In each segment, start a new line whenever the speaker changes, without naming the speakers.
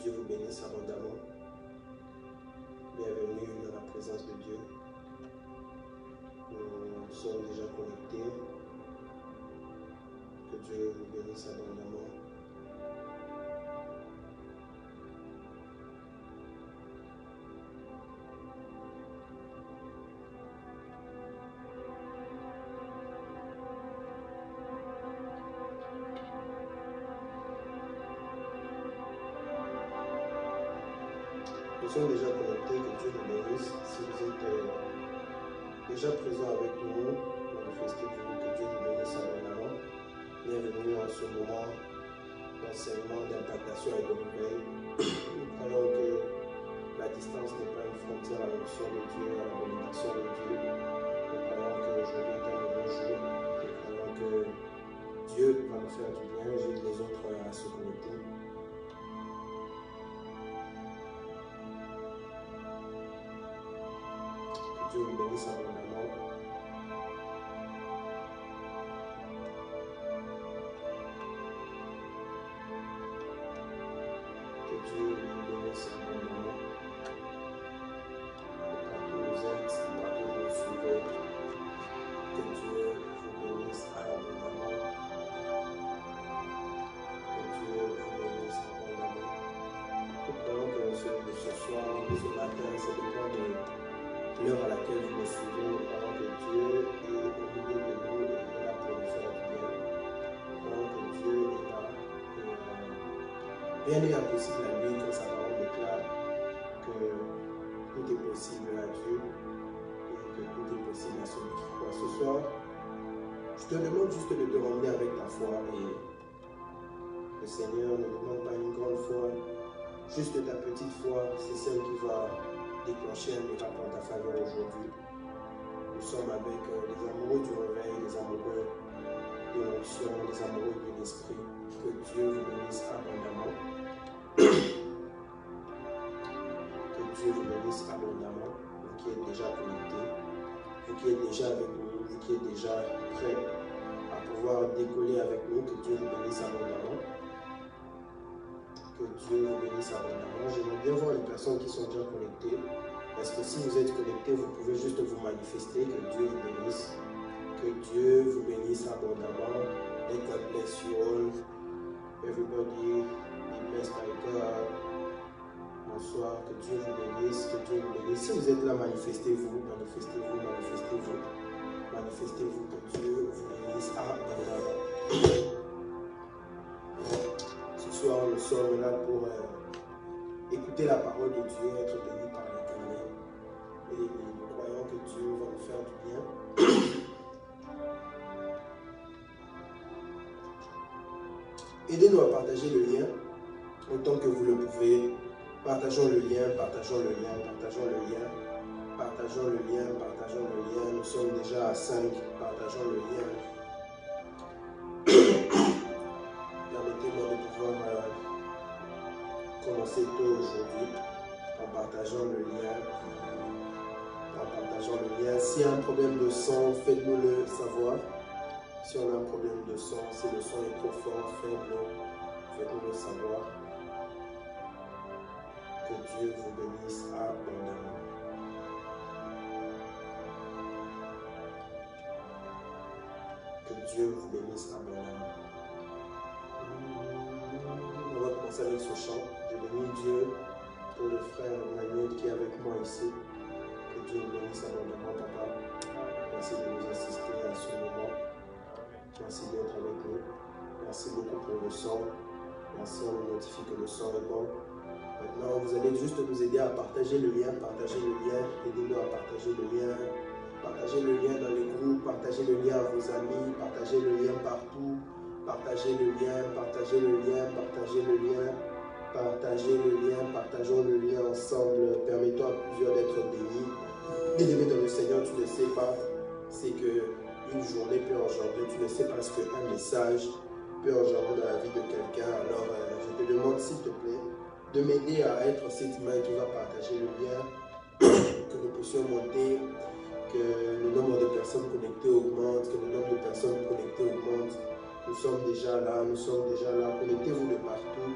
Dieu vous bénisse abondamment. Bienvenue dans la présence de Dieu. Nous sommes déjà connectés. Que Dieu vous bénisse abondamment. Nous sommes déjà connectés, que Dieu vous bénisse. Si vous êtes déjà présent avec nous, manifestez-vous, que Dieu vous bénisse abondamment. Bienvenue en ce moment d'enseignement, d'impactation et de réveil. Nous croyons que la distance n'est pas une frontière à l'onction de Dieu, à la bénédiction de Dieu. Nous croyons qu'aujourd'hui est un nouveau jour. Nous croyons que Dieu va nous faire du bien. J'aide les autres à se connecter. Dieu vous bénisse abondamment. Que Dieu vous bénisse abondamment. Partout où vous êtes, partout où vous suivez. Que Dieu vous bénisse abondamment. Que Dieu vous bénisse abondamment. Nous croyons que ce soir, ce matin, ça dépend de l'heure à laquelle vous me suivez. Nous croyons que Dieu est au milieu de nous et est là pour nous faire du bien. Nous croyons que Dieu est là. Rien n'est impossible à lui quand sa parole déclare que tout est possible à Dieu et que tout est possible à celui qui croit. Ce soir, je te demande juste de te ramener avec ta foi et le Seigneur ne demande pas une grande foi, juste ta petite foi, c'est celle qui va déclencher un miracle en ta faveur aujourd'hui. Nous sommes avec les amoureux du réveil, les amoureux de l'onction, les amoureux de l'esprit. Que Dieu vous bénisse abondamment. Que Dieu vous bénisse abondamment. Vous qui êtes déjà connectés, vous qui êtes déjà avec nous, vous qui êtes déjà prêts à pouvoir décoller avec nous. Que Dieu vous bénisse abondamment. Que Dieu vous bénisse abondamment. J'aimerais bien voir les personnes qui sont déjà connectées. Est-ce que si vous êtes connectés, vous pouvez juste vous manifester? Que Dieu vous bénisse. Que Dieu vous bénisse abondamment. Let God bless you all. Everybody be blessed by God. Bonsoir. Que Dieu vous bénisse. Que Dieu vous bénisse. Si vous êtes là, manifestez-vous. Manifestez-vous. Manifestez-vous. Manifestez-vous. Que Dieu vous bénisse abondamment. Ce soir, nous sommes là pour écouter la parole de Dieu, être bénis par l'Éternel. Et nous croyons que Dieu va nous faire du bien. Aidez-nous à partager le lien autant que vous le pouvez. Partageons le lien, partageons le lien, partageons le lien. Partageons le lien, partageons le lien. Nous sommes déjà à 5. Partageons le lien. Permettez-moi de pouvoir commencer tôt aujourd'hui en partageant le lien. En partageant le lien. S'il y a un problème de son, faites-nous le savoir. Si on a un problème de son, si le son est trop fort, faites-nous le savoir. Que Dieu vous bénisse abondamment. Que Dieu vous bénisse abondamment. On va commencer avec ce chant. Je bénis Dieu pour le frère Manuel qui est avec moi ici. Que Dieu vous bénisse abondamment, papa. Merci de nous assister à ce moment. Merci d'être avec nous. Merci beaucoup pour le son. Merci, on nous notifie que le son est bon. Maintenant, vous allez juste nous aider à partager le lien. Partagez le lien. Aidez-nous à partager le lien. Partagez le lien dans les groupes. Partagez le lien à vos amis. Partagez le lien partout. Partagez le lien. Partagez le lien. Partagez le lien. Partagez le lien. Partageons le lien ensemble. Permettons à plusieurs d'être bénis. Bien-aimé dans le Seigneur, tu ne sais pas. C'est que une journée peut engendrer, tu ne sais pas ce qu'un message peut engendrer dans la vie de quelqu'un. Alors, je te demande, s'il te plaît, de m'aider à être cette main qui va partager le lien, que nous puissions monter, que le nombre de personnes connectées augmente, que le nombre de personnes connectées augmente. Nous sommes déjà là, nous sommes déjà là. Connectez-vous de partout.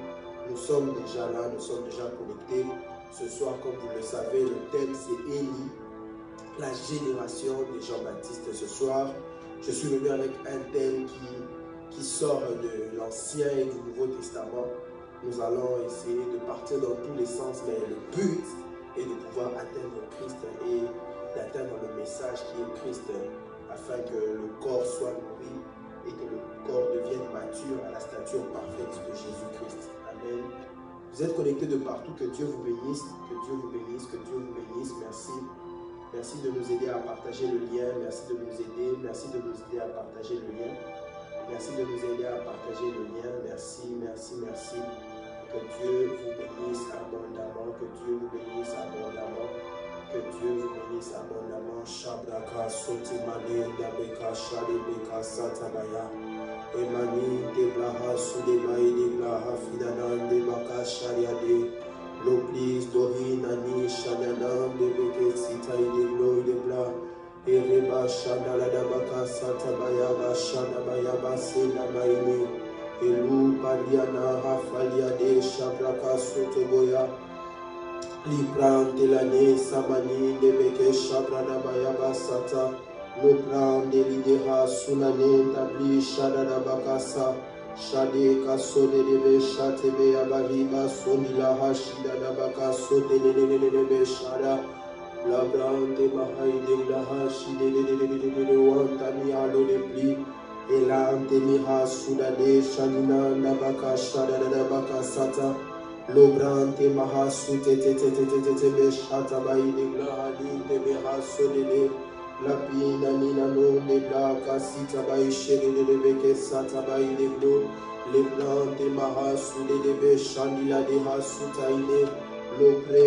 Nous sommes déjà là, nous sommes déjà connectés. Ce soir, comme vous le savez, le thème c'est Élie, la génération de Jean-Baptiste. Ce soir, je suis venu avec un thème qui sort de l'Ancien et du Nouveau Testament. Nous allons essayer de partir dans tous les sens, mais le but est de pouvoir atteindre Christ et d'atteindre le message qui est Christ, afin que le corps soit nourri et que le corps devienne mature à la stature parfaite de Jésus-Christ. Amen. Vous êtes connectés de partout, que Dieu vous bénisse, que Dieu vous bénisse, que Dieu vous bénisse. Merci. Merci de nous aider à partager le lien, merci de nous aider, merci de nous aider à partager le lien. Merci de nous aider à partager le lien. Merci, merci, merci. Que Dieu vous bénisse abondamment, que Dieu vous bénisse abondamment, que Dieu vous bénisse abondamment. Shabraka sotimane dabeka shadebeka satabaya. Emani deblaha sudebaï deblaha fidanan debaka shariade. L'oblis dorinani shadanan debeke sitaï deblo debla. Ereba shadaladabaka satabaya bashadabaya basenamaini. Elu paliana hafalia de shabraka sotoboya. Lipran de l'année samani de beke shabradabaya basata. Lopran de l'idéha sunane tabli shadadabakasa. Shade kasode debe shatebe abaliba sonila hashida dabaka sote de shada. La brande bahai de la hashide de wantani alo de pli. Elam temira sudade shanina nabaka shada nabaka sata. Lobrante maha sute te be shata bai de glahali de beha sodele. La pina nina no de blaka sita bai shede de beke sata bai de glo. Le plante maha sude de be shanila de ha sutaine. Lopre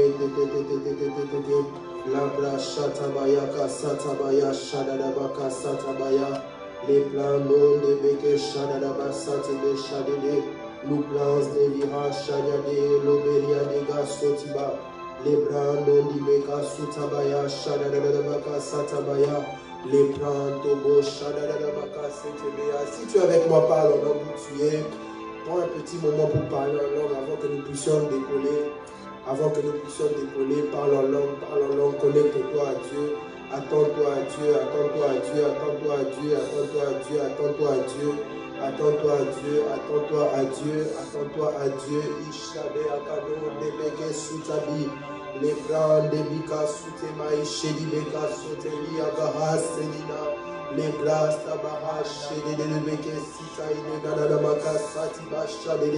te. Labra shata baya ka sata baya shada nabaka sata baya. Les plans non de beke shadadaba sate de shadede, l'ouplans de vira shadade, l'oberia de gasotiba, les plans non de beka sutabaya shadadabaka satabaya, les plans tobo shadadabaka setebea. Si tu es avec moi, parle en langue où tu es. Prends un petit moment pour parler en langue avant que nous puissions décoller. Avant que nous puissions décoller, parle en langue, connecte-toi à Dieu. Attends-toi à Dieu, attends-toi à Dieu, attends-toi à Dieu, attends-toi à Dieu, attends-toi à Dieu, attends-toi à Dieu, attends-toi à Dieu, attends-toi à Dieu. Ishabe akado debeke sutabi, les plans de bika sutema ishedi beka suteli abaha selina, les bras tabaha shedi debeke sitaine nanamaka satiba shade.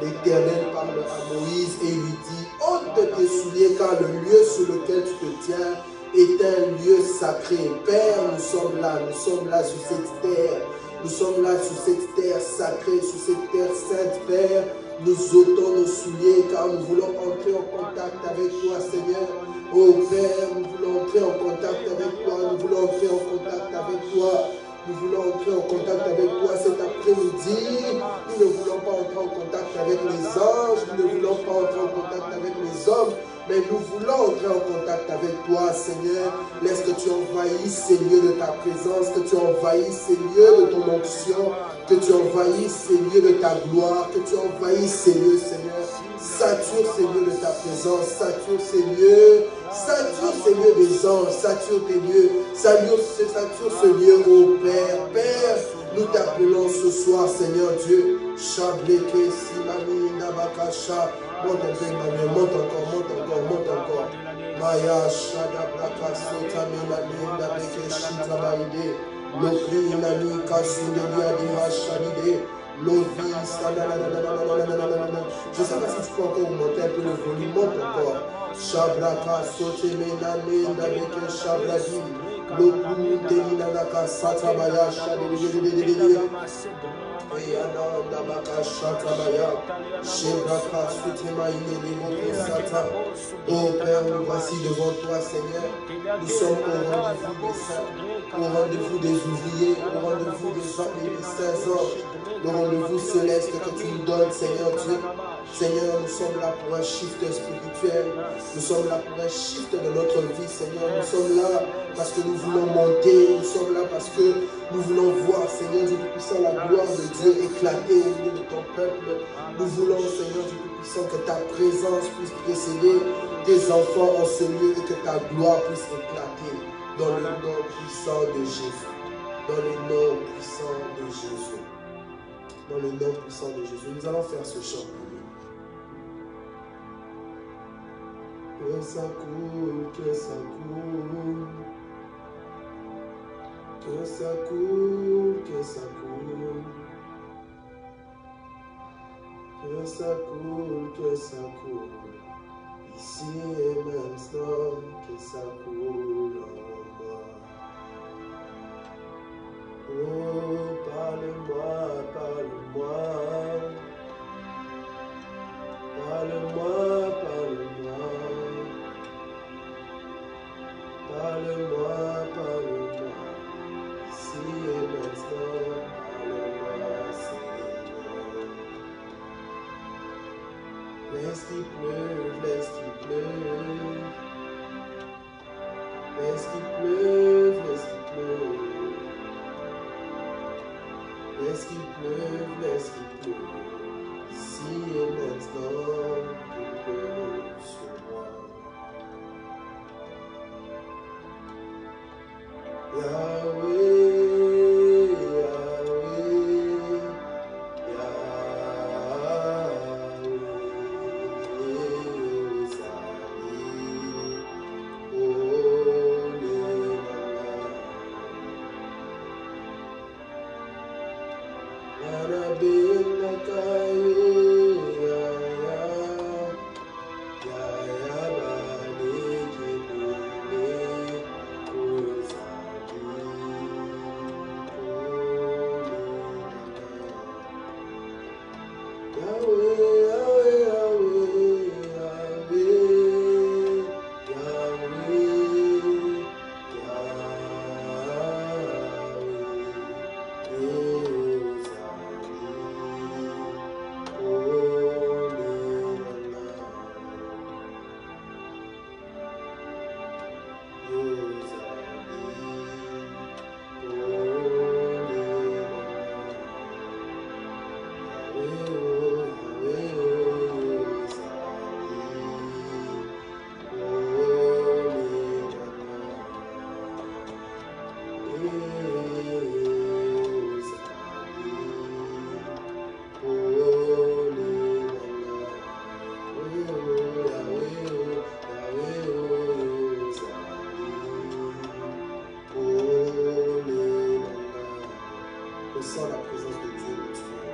L'Éternel parle à Moïse et lui dit: ôte de tes souliers car le lieu sur lequel tu te tiens est un lieu sacré. Père, nous sommes là sur cette terre. Nous sommes là sur cette terre sacrée, sur cette terre sainte, Père. Nous ôtons nos souliers car nous voulons entrer en contact avec toi, Seigneur. Oh Père, nous voulons entrer en contact avec toi. Nous voulons entrer en contact avec toi. Nous voulons entrer en contact avec toi cet après-midi. Nous ne voulons pas entrer en contact avec les anges. Nous ne voulons pas entrer en contact avec les hommes. Mais nous voulons entrer en contact avec toi, Seigneur. Laisse que tu envahisses ces lieux de ta présence, que tu envahisses ces lieux de ton onction, que tu envahisses ces lieux de ta gloire, que tu envahisses ces lieux, Seigneur. Sature ces lieux de ta présence, sature ces lieux des anges, sature tes lieux, sature ce lieu, ô Père. Père, nous t'appelons ce soir, Seigneur Dieu. Shableke simani nabakasha. Monte un peu, Emmanuel, monte encore. Maya shada braka sota milani nabeke shita baide. Lokri nani kasinde diadi hashadide. Lovi sanananananananananana. Je ne sais pas si tu peux encore monter un peu le volume, monte encore. Shabraka sote milani nabeke shabradi. Lokru deninanaka satabaya shadide. Oh Père, nous voici devant toi, Seigneur. Nous sommes au rendez-vous des saints, au rendez-vous des ouvriers, au rendez-vous des saints anges, le rendez-vous céleste que tu nous donnes, Seigneur Dieu. Seigneur, nous sommes là pour un shift spirituel. Nous sommes là pour un shift de notre vie, Seigneur. Nous sommes là parce que nous voulons monter. Nous sommes là parce que nous voulons voir, Seigneur Dieu Tout-Puissant, la gloire de Dieu éclater au milieu de ton peuple. Nous voulons, Seigneur Dieu Tout-Puissant, que ta présence puisse précéder tes enfants en ce lieu et que ta gloire puisse éclater dans le nom puissant de Jésus. Dans le nom puissant de Jésus. Dans le nom puissant de Jésus. Nous allons faire ce chant. Que ça coule, que ça coule. Que ça coule, que ça coule. Que ça coule, que ça coule. Ici et maintenant, que ça coule en moi. Oh, parle-moi, parle-moi. Parle-moi, parle-moi. Parle-moi, parle-moi. Ici et maintenant, parle-moi, Seigneur. Laisse qu'il pleuve, laisse qu'il pleuve. Laisse qu'il pleuve, laisse qu'il pleuve. Laisse qu'il pleuve, laisse qu'il pleuve. Ici et maintenant, qu'il pleuve sur moi. Yahweh, Yahweh, Yahweh, Zali, Olenana. Ressens la présence de Dieu où tu es.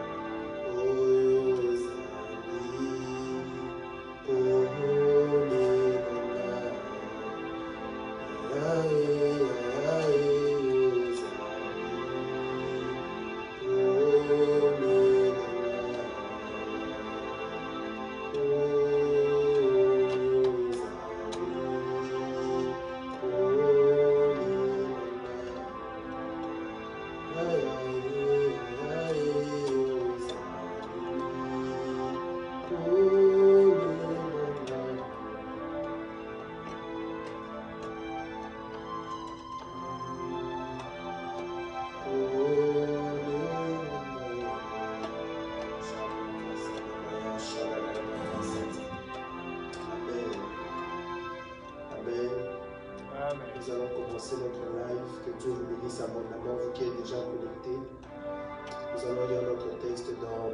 Nous allons commencer notre live. Que Dieu vous bénisse abondamment, vous qui êtes déjà connectés. Nous allons lire notre texte dans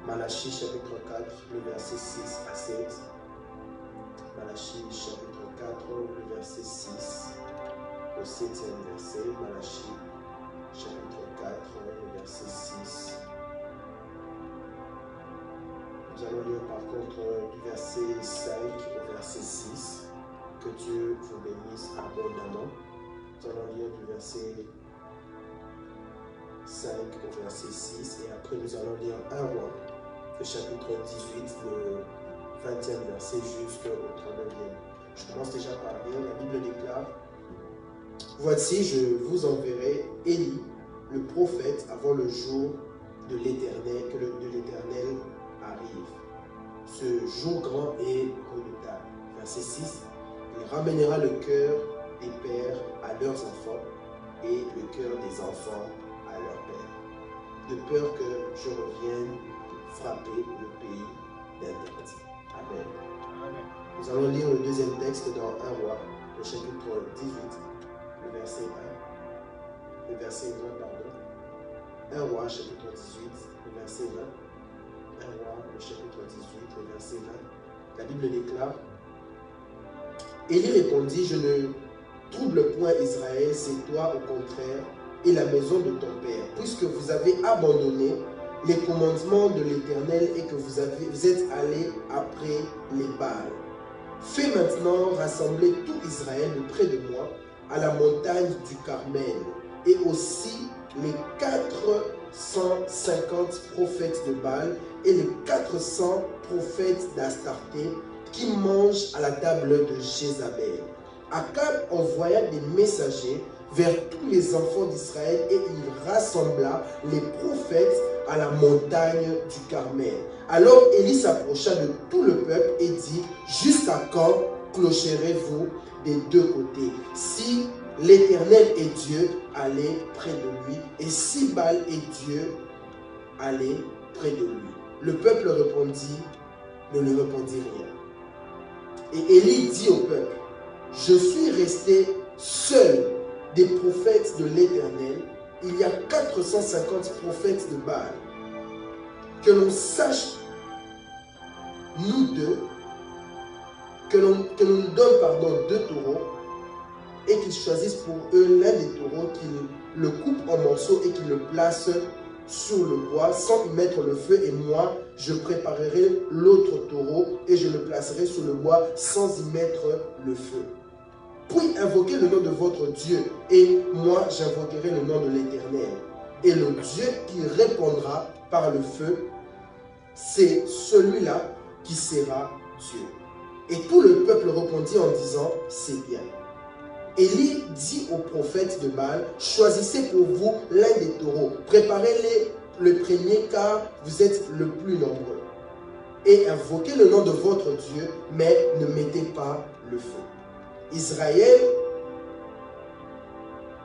Malachie chapitre 4, le verset 6 à 7. Malachie chapitre 4, le verset 6 au 7e verset. Malachie chapitre 4, le verset 6. Nous allons lire par contre du verset 5 au verset 6. Que Dieu vous bénisse abondamment. Nous allons lire du verset 5 au verset 6 et après nous allons lire 1 roi, le chapitre 18, le 20e verset jusqu'au 39e. Je commence déjà par lire. La Bible déclare: Voici, je vous enverrai Élie, le prophète, avant le jour de l'Éternel, que de l'Éternel arrive. le jour grand et redoutable. Verset 6. Il ramènera le cœur des pères à leurs enfants et le cœur des enfants à leurs pères, de peur que je revienne frapper le pays d'interdit. Amen. Amen. Nous allons lire le deuxième texte dans 1 Roi, le chapitre 18, le verset 1. Le verset 20, pardon. 1 Roi, chapitre 18, le verset 20. 1 Roi, le chapitre 18, le verset 20. La Bible déclare: Élie répondit, je ne trouble point Israël, c'est toi au contraire, et la maison de ton père, puisque vous avez abandonné les commandements de l'Éternel et que vous êtes allés après les Baals. Fais maintenant rassembler tout Israël de près de moi à la montagne du Carmel, et aussi les 450 prophètes de Baal et les 400 prophètes d'Astarté qui mangent à la table de Jézabel. Akab envoya des messagers vers tous les enfants d'Israël et il rassembla les prophètes à la montagne du Carmel. Alors Élie s'approcha de tout le peuple et dit: jusqu'à quand clocherez-vous des deux côtés? Si l'Éternel est Dieu, allez près de lui, et si Baal est Dieu, allez près de lui. Le peuple ne lui répondit rien. Et Élie dit au peuple: je suis resté seul des prophètes de l'Éternel. Il y a 450 prophètes de Baal. Que l'on sache, nous deux, que l'on nous donne deux taureaux et qu'ils choisissent pour eux l'un des taureaux, qu'ils le coupent en morceaux et qu'ils le placent sur le bois sans y mettre le feu, et moi je préparerai l'autre taureau et je le placerai sur le bois sans y mettre le feu. Puis invoquez le nom de votre Dieu, et moi j'invoquerai le nom de l'Éternel. Et le Dieu qui répondra par le feu, c'est celui-là qui sera Dieu. Et tout le peuple répondit en disant: c'est bien. Élie dit aux prophètes de Baal: choisissez pour vous l'un des taureaux, préparez-les le premier car vous êtes le plus nombreux. Et invoquez le nom de votre Dieu, mais ne mettez pas le feu. Israël,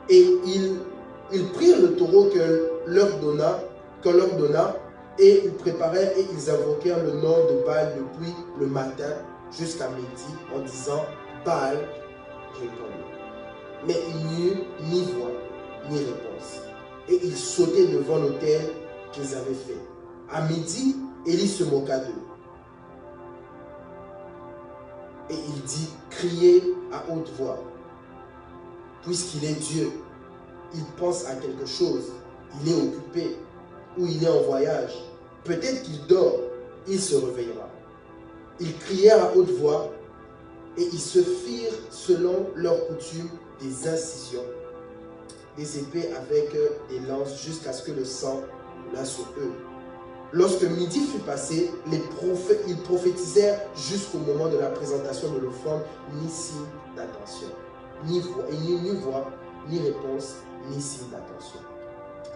et ils prirent le taureau qu'on leur donna, et ils préparèrent et ils invoquèrent le nom de Baal depuis le matin jusqu'à midi en disant: Baal, réponds-nous. Mais il n'y eut ni voix ni réponse. Et ils sautaient devant l'autel qu'ils avaient fait. À midi, Élie se moqua d'eux. Et il dit: criez à haute voix. Puisqu'il est Dieu, il pense à quelque chose, il est occupé ou il est en voyage. Peut-être qu'il dort, il se réveillera. Ils crièrent à haute voix et ils se firent selon leur coutume des incisions, des épées avec des lances jusqu'à ce que le sang coulât sur eux. Lorsque midi fut passé, ils prophétisèrent jusqu'au moment de la présentation de l'offrande, ni signe d'attention, ni voix, ni réponse, ni signe d'attention.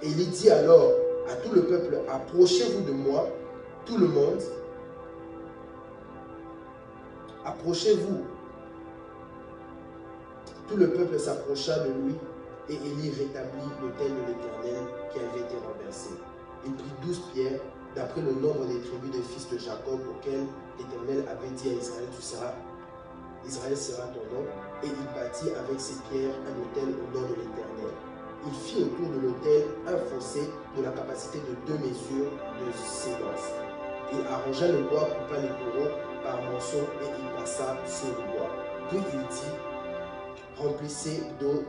Élie dit alors à tout le peuple: approchez-vous de moi, tout le monde, approchez-vous. Tout le peuple s'approcha de lui et Élie rétablit l'autel de l'Éternel qui avait été renversé. Il prit 12 pierres, d'après le nombre des tribus des fils de Jacob auxquels l'Éternel avait dit à Israël: Israël sera ton nom, et il bâtit avec ses pierres un autel au nom de l'Éternel. Il fit autour de l'autel un fossé de la capacité de 2 mesures de séquence. Il arrangea le bois, coupa les taureaux par morceaux et il passa sur le bois. Puis il dit: remplissez d'eau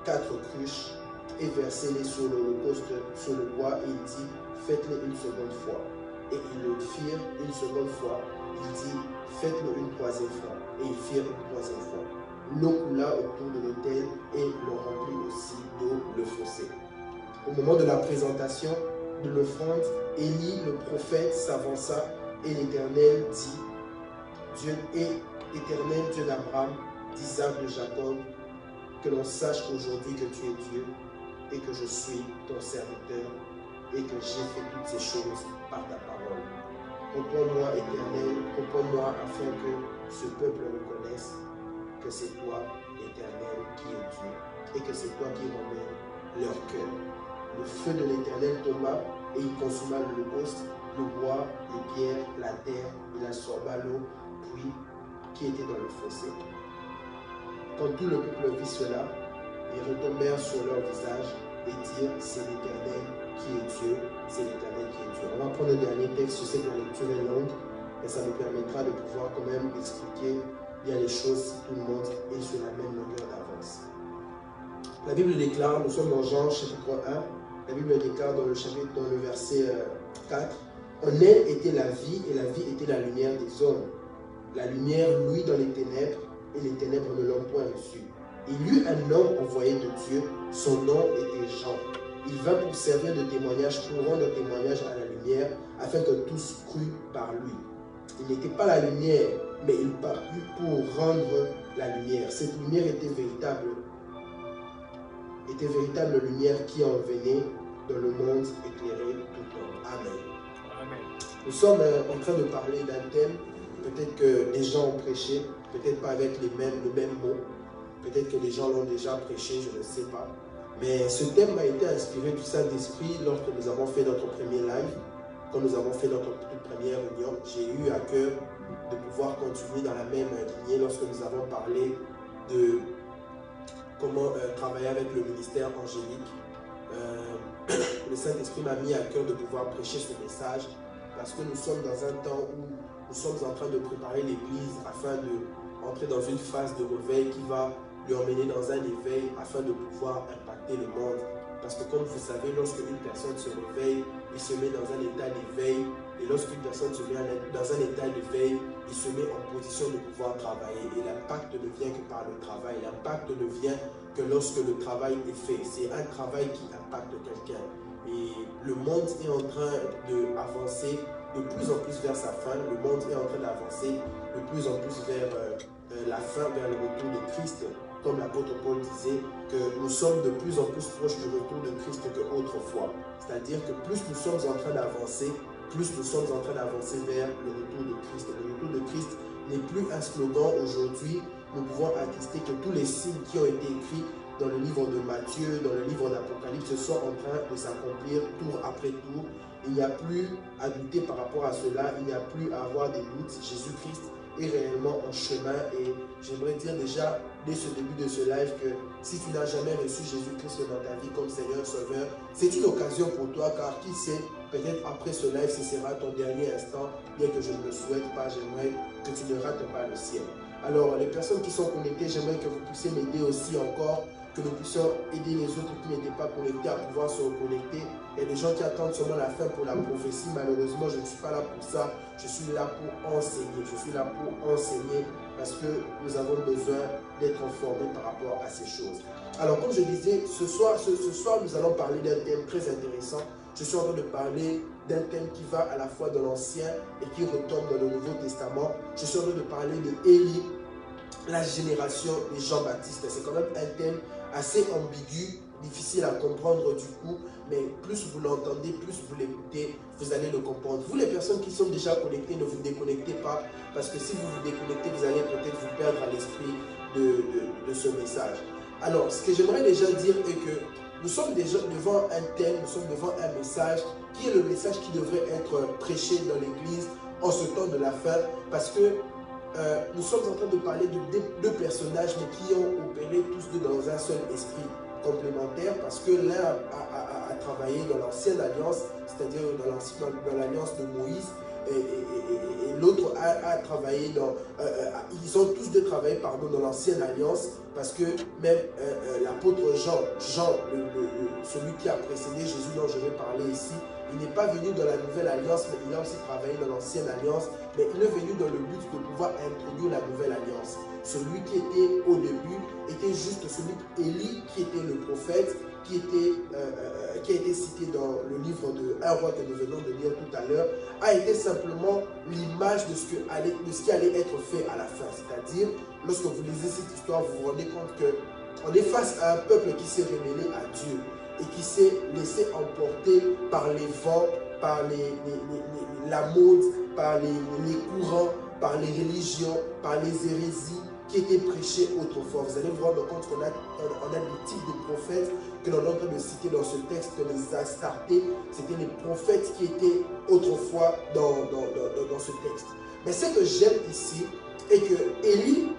4 cruches et versez-les sur l'holocauste sur le bois. Et il dit: faites-le une seconde fois. Et ils le firent une seconde fois. Il dit: faites-le une troisième fois. Et ils firent une troisième fois. L'eau coula autour de l'autel et l'on remplit aussi d'eau le fossé. Au moment de la présentation de l'offrande, Élie le prophète s'avança et l'Éternel dit: Éternel Dieu d'Abraham, d'Isaac, de Jacob, que l'on sache aujourd'hui que tu es Dieu et que je suis ton serviteur et que j'ai fait toutes ces choses par ta parole. Réponds-moi, Éternel, réponds-moi afin que ce peuple reconnaisse que c'est toi, Éternel, qui es Dieu, et que c'est toi qui remets leur cœur. Le feu de l'Éternel tomba et il consuma l'holocauste, le bois, les pierres, la terre, il absorba l'eau, puis qui était dans le fossé. Quand tout le peuple vit cela, ils retombèrent sur leur visage et dirent, c'est l'Éternel qui est Dieu, c'est l'Éternel qui est Dieu. On va prendre le dernier texte, je sais que la lecture est longue, mais ça nous permettra de pouvoir quand même expliquer bien les choses si tout le monde est sur la même longueur d'avance. La Bible déclare, nous sommes dans Jean chapitre 1, la Bible déclare dans le verset 4, en elle était la vie et la vie était la lumière des hommes. La lumière luit dans les ténèbres et les ténèbres ne l'ont point reçue. Il y eut un homme envoyé de Dieu, son nom était Jean. Il vint pour servir de témoignage, pour rendre témoignage à la lumière, afin que tous cruent par lui. Il n'était pas la lumière, mais il parut pour rendre la lumière. Cette lumière était véritable lumière qui en venait dans le monde éclairé tout homme. Amen. Amen. Nous sommes en train de parler d'un thème, peut-être que les gens ont prêché, peut-être pas avec le même mot, peut-être que les gens l'ont déjà prêché, je ne sais pas. Mais ce thème m'a été inspiré du Saint-Esprit lorsque nous avons fait notre premier live, quand nous avons fait notre toute première réunion. J'ai eu à cœur de pouvoir continuer dans la même lignée lorsque nous avons parlé de comment travailler avec le ministère angélique. Le Saint-Esprit m'a mis à cœur de pouvoir prêcher ce message parce que nous sommes dans un temps où nous sommes en train de préparer l'Église afin d'entrer dans une phase de réveil qui va lui emmener dans un éveil afin de pouvoir impacter le monde. Parce que comme vous savez, lorsque une personne se réveille, il se met dans un état d'éveil. Et lorsqu'une personne se met dans un état d'éveil, il se met en position de pouvoir travailler. Et l'impact ne vient que par le travail. L'impact ne vient que lorsque le travail est fait. C'est un travail qui impacte quelqu'un. Et le monde est en train d'avancer de plus en plus vers sa fin. Le monde est en train d'avancer de plus en plus vers la fin, vers le retour de Christ. Comme l'apôtre Paul disait, que nous sommes de plus en plus proches du retour de Christ qu'autrefois. C'est-à-dire que plus nous sommes en train d'avancer, plus nous sommes en train d'avancer vers le retour de Christ. Le retour de Christ n'est plus un slogan aujourd'hui. Nous pouvons attester que tous les signes qui ont été écrits dans le livre de Matthieu, dans le livre d'Apocalypse, sont en train de s'accomplir tour après tour. Il n'y a plus à douter par rapport à cela, il n'y a plus à avoir des doutes. Jésus-Christ est réellement en chemin et j'aimerais dire déjà dès ce début de ce live que si tu n'as jamais reçu Jésus-Christ dans ta vie comme Seigneur Sauveur, c'est une occasion pour toi car qui sait, peut-être après ce live ce sera ton dernier instant, bien que je ne le souhaite pas, j'aimerais que tu ne rates pas le ciel. Alors les personnes qui sont connectées, j'aimerais que vous puissiez m'aider aussi encore, que nous puissions aider les autres qui n'étaient pas connectés à pouvoir se reconnecter. Et les gens qui attendent seulement la fin pour la prophétie, malheureusement, je ne suis pas là pour ça. Je suis là pour enseigner. Je suis là pour enseigner parce que nous avons besoin d'être informés par rapport à ces choses. Alors, comme je disais, ce soir, nous allons parler d'un thème très intéressant. Je suis en train de parler d'un thème qui va à la fois dans l'Ancien et qui retombe dans le Nouveau Testament. Je suis en train de parler de Élie, la génération de Jean-Baptiste. C'est quand même un thème assez ambigu, difficile à comprendre du coup, mais plus vous l'entendez, plus vous l'écoutez, vous allez le comprendre. Vous les personnes qui sont déjà connectées, ne vous déconnectez pas, parce que si vous vous déconnectez, vous allez peut-être vous perdre à l'esprit de ce message. Alors, ce que j'aimerais déjà dire est que nous sommes déjà devant un thème, nous sommes devant un message qui est le message qui devrait être prêché dans l'Église en ce temps de la fin, parce que nous sommes en train de parler de deux personnages, mais qui ont opéré tous deux dans un seul esprit complémentaire, parce que l'un a travaillé dans l'ancienne alliance, c'est-à-dire dans l'alliance de Moïse, et l'autre a travaillé dans... ils ont tous deux travaillé dans l'ancienne alliance, parce que même l'apôtre Jean, celui qui a précédé Jésus dont je vais parler ici, il n'est pas venu dans la nouvelle alliance, mais il a aussi travaillé dans l'ancienne alliance, mais il est venu dans le but de pouvoir introduire la nouvelle alliance. Celui qui était au début était juste celui Élie, qui était le prophète, qui a été cité dans le livre de 1 roi que nous venons de lire tout à l'heure, a été simplement l'image de ce qui allait être fait à la fin. C'est-à-dire, lorsque vous lisez cette histoire, vous vous rendez compte qu'on est face à un peuple qui s'est révélé à Dieu et qui s'est laissé emporter par les vents par la mode, par les courants, par les religions, par les hérésies qui étaient prêchées autrefois. Vous allez vous rendre compte qu'on a des types de prophètes que l'on est en train de citer dans ce texte, les Astartés. C'était les prophètes qui étaient autrefois dans ce texte. Mais ce que j'aime ici est que Élie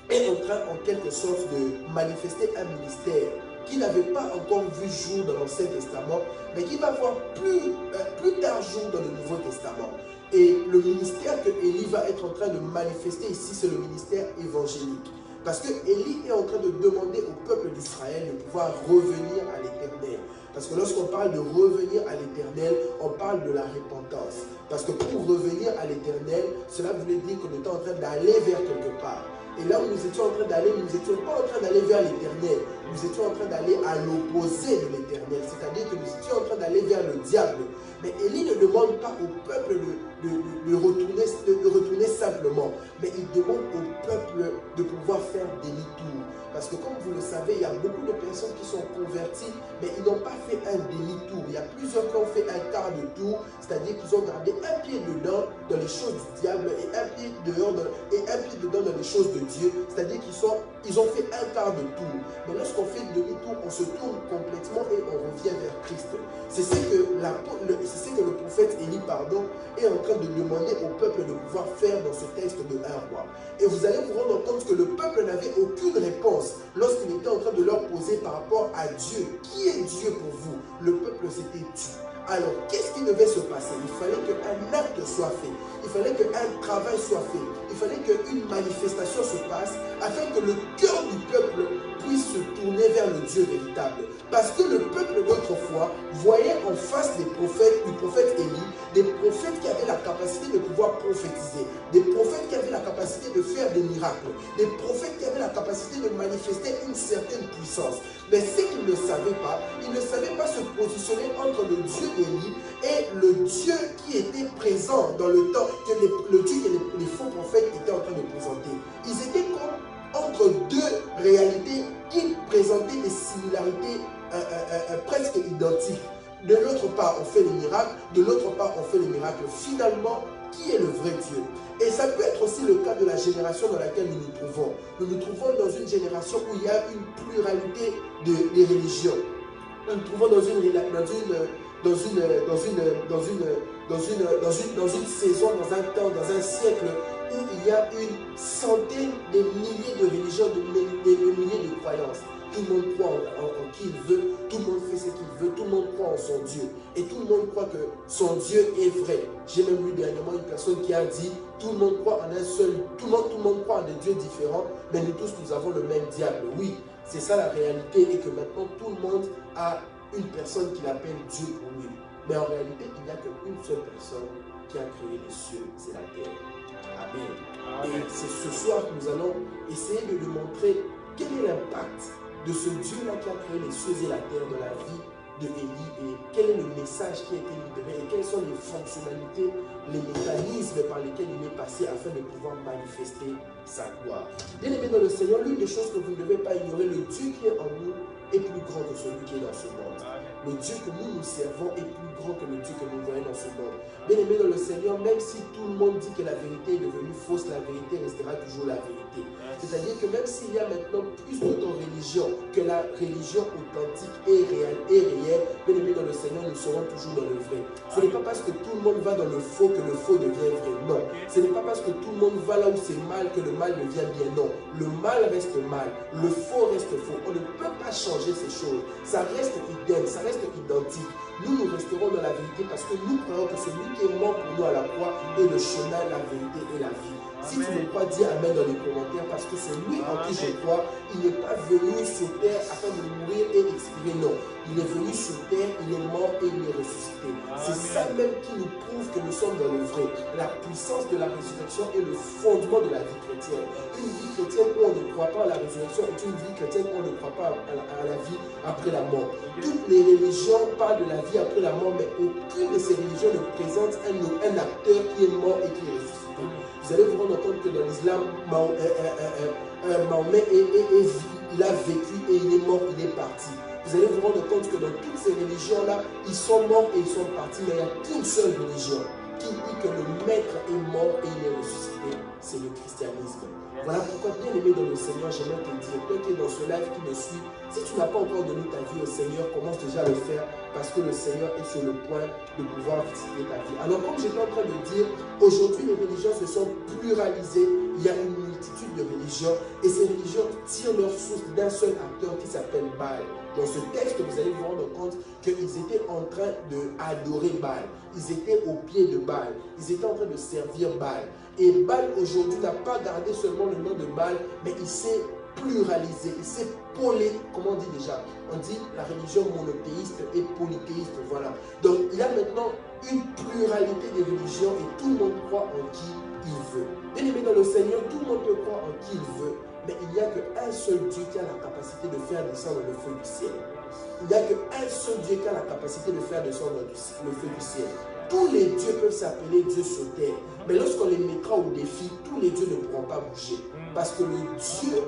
est en train en quelque sorte de manifester un ministère qui n'avait pas encore vu jour dans l'Ancien Testament, mais qui va voir plus tard jour dans le Nouveau Testament. Et le ministère que Élie va être en train de manifester ici, c'est le ministère évangélique. Parce que Élie est en train de demander au peuple d'Israël de pouvoir revenir à l'Éternel. Parce que lorsqu'on parle de revenir à l'Éternel, on parle de la repentance. Parce que pour revenir à l'Éternel, cela voulait dire qu'on était en train d'aller vers quelque part. Et là où nous étions en train d'aller, nous n'étions pas en train d'aller vers l'Éternel. Nous étions en train d'aller à l'opposé de l'Éternel. C'est-à-dire que nous étions en train d'aller vers le diable. Mais Élie ne demande pas au peuple de retourner simplement. Mais il demande au peuple de pouvoir faire demi-tour. Parce que comme vous le savez, il y a beaucoup de personnes qui sont converties, mais ils n'ont pas fait un demi-tour. Il y a plusieurs qui ont fait un quart de tour, c'est-à-dire qu'ils ont gardé un pied dedans dans les choses du diable et un pied dehors et un pied dedans dans les choses de Dieu. C'est-à-dire qu'ils ont fait un quart de tour. Mais lorsqu'on fait demi-tour, on se tourne complètement et on revient vers Christ. C'est ce que le prophète Élie est en train de demander au peuple de pouvoir faire dans ce texte de 1 roi. Et vous allez vous rendre compte que le peuple n'avait aucune réponse lorsqu'il était en train de leur poser par rapport à Dieu. Qui est Dieu pour vous? Le peuple s'était tué. Alors, qu'est-ce qui devait se passer? Il fallait qu'un acte soit fait. Il fallait qu'un travail soit fait. Il fallait qu'une manifestation se passe afin que le cœur du peuple puisse se tourner vers le Dieu véritable. Parce que le peuple d'autrefois voyait en face des prophètes, du prophète Élie, des prophètes qui avaient la capacité de pouvoir prophétiser, des prophètes qui avaient la capacité de faire des miracles, des prophètes qui avaient la capacité de manifester une certaine puissance. Mais ce qu'ils ne savaient pas, ils ne savaient pas se positionner entre le Dieu d'Élie et le Dieu qui était présent dans le temps, le Dieu que les faux prophètes étaient en train de présenter. Ils étaient comme entre deux réalités qui présentaient des similarités presque identiques. De l'autre part, on fait les miracles, de l'autre part, on fait les miracles. Finalement, qui est le vrai Dieu? Et ça peut être aussi le cas de la génération dans laquelle nous nous trouvons. Nous nous trouvons dans une génération où il y a une pluralité de religions. Nous nous trouvons dans une saison, dans un temps, dans un siècle où il y a une centaine de milliers de religions, de milliers de croyances. Tout le monde croit en qui il veut, tout le monde fait ce qu'il veut, tout le monde croit en son Dieu. Et tout le monde croit que son Dieu est vrai. J'ai même lu dernièrement une personne qui a dit, tout le monde croit en un seul, tout le monde croit en des dieux différents, mais nous tous nous avons le même diable. Oui, c'est ça la réalité, et que maintenant tout le monde a une personne qu'il appelle Dieu pour lui. Mais en réalité, il n'y a qu'une seule personne qui a créé les cieux, c'est la terre. Amen. Et c'est ce soir que nous allons essayer de montrer quel est l'impact de ce Dieu-là qui a créé les cieux et la terre dans la vie de Élie, et quel est le message qui a été libéré et quelles sont les fonctionnalités, les mécanismes par lesquels il est passé afin de pouvoir manifester sa gloire. Bien aimé dans le Seigneur, l'une des choses que vous ne devez pas ignorer, le Dieu qui est en nous est plus grand que celui qui est dans ce monde. Le Dieu que nous servons est plus grand que le Dieu que nous voyons dans ce monde. Bien aimé dans le Seigneur, même si tout le monde dit que la vérité est devenue fausse, la vérité restera toujours la vérité. C'est-à-dire que même s'il y a maintenant plus d'autres religions, que la religion authentique est réelle, bien aimé dans le Seigneur, nous serons toujours dans le vrai. Ce n'est pas parce que tout le monde va dans le faux que le faux devient vrai. Non. Ce n'est pas parce que tout le monde va là où c'est mal que le mal devient bien. Non. Le mal reste mal. Le faux reste faux. On ne peut pas changer ces choses. Ça reste idem, ça reste identique. Nous resterons dans la vérité parce que nous croyons que celui qui est mort pour nous à la croix est le chemin, la vérité et la vie. Si tu ne crois, dis Amen dans les commentaires, parce que celui en qui je crois, il n'est pas venu sur terre afin de mourir et expirer. Non, il est venu sur terre, il est mort et il est ressuscité. C'est ça même qui nous prouve que nous sommes dans le vrai. La puissance de la résurrection est le fondement de la vie chrétienne. Une vie chrétienne où on ne croit pas à la résurrection est une vie chrétienne où on ne croit pas à la vie après la mort. Toutes les religions parlent de la vie après la mort, mais aucune de ces religions ne présente un acteur qui est mort et qui est ressuscité. Vous allez vous rendre compte que dans l'islam, Mahomet il a vécu et il est mort, il est parti. vous allez vous rendre compte que dans toutes ces religions-là, ils sont morts et ils sont partis, mais il n'y a qu'une seule religion qui dit que le maître est mort et il est ressuscité, c'est le christianisme. Voilà pourquoi, bien aimé dans le Seigneur, j'aimerais te dire, toi qui es dans ce live qui me suit, si tu n'as pas encore donné ta vie au Seigneur, commence déjà à le faire parce que le Seigneur est sur le point de pouvoir visiter ta vie. Alors comme j'étais en train de dire, aujourd'hui les religions se sont pluralisées, il y a une multitude de religions et ces religions tirent leur source d'un seul acteur qui s'appelle Baal. Dans ce texte, vous allez vous rendre compte qu'ils étaient en train d'adorer Baal. Ils étaient au pied de Baal. Ils étaient en train de servir Baal. Et Baal aujourd'hui n'a pas gardé seulement le nom de Baal, mais il s'est pluralisé, il s'est comment on dit déjà? On dit la religion monothéiste et polythéiste, voilà. Donc il y a maintenant une pluralité de religions et tout le monde croit en qui il veut. Bien aimé dans le Seigneur, tout le monde peut croire en qui il veut, mais il n'y a qu'un seul Dieu qui a la capacité de faire descendre le feu du ciel. Il n'y a qu'un seul Dieu qui a la capacité de faire descendre le feu du ciel. Tous les dieux peuvent s'appeler Dieu sur terre, mais lorsqu'on les mettra au défi, tous les dieux ne pourront pas bouger. Parce que le Dieu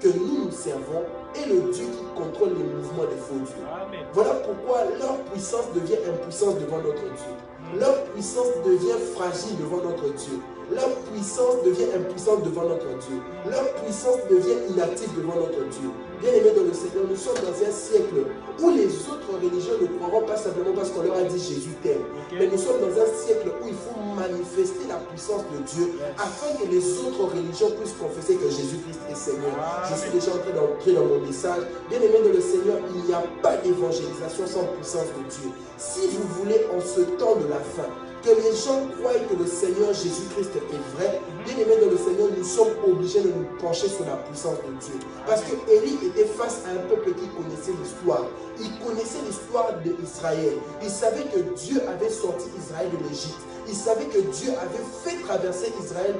que nous servons est le Dieu qui contrôle les mouvements des faux dieux. Amen. Voilà pourquoi leur puissance devient impuissance devant notre Dieu. Leur puissance devient fragile devant notre Dieu. Leur puissance devient impuissante devant notre Dieu. Leur puissance devient inactive devant notre Dieu. Bien aimé dans le Seigneur, nous sommes dans un siècle où les autres religions ne croiront pas simplement parce qu'on leur a dit Jésus t'aime. Mais nous sommes dans un siècle où il faut manifester la puissance de Dieu afin que les autres religions puissent confesser que Jésus-Christ est Seigneur. Je suis déjà en train d'entrer dans mon message. Bien aimé dans le Seigneur, il n'y a pas d'évangélisation sans puissance de Dieu. Si vous voulez en ce temps de la fin, que les gens croient que le Seigneur Jésus-Christ est vrai, bien aimé dans le Seigneur, nous sommes obligés de nous pencher sur la puissance de Dieu. Parce que Élie était face à un peuple qui connaissait l'histoire. Il connaissait l'histoire d'Israël. Il savait que Dieu avait sorti Israël de l'Égypte. Il savait que Dieu avait fait traverser Israël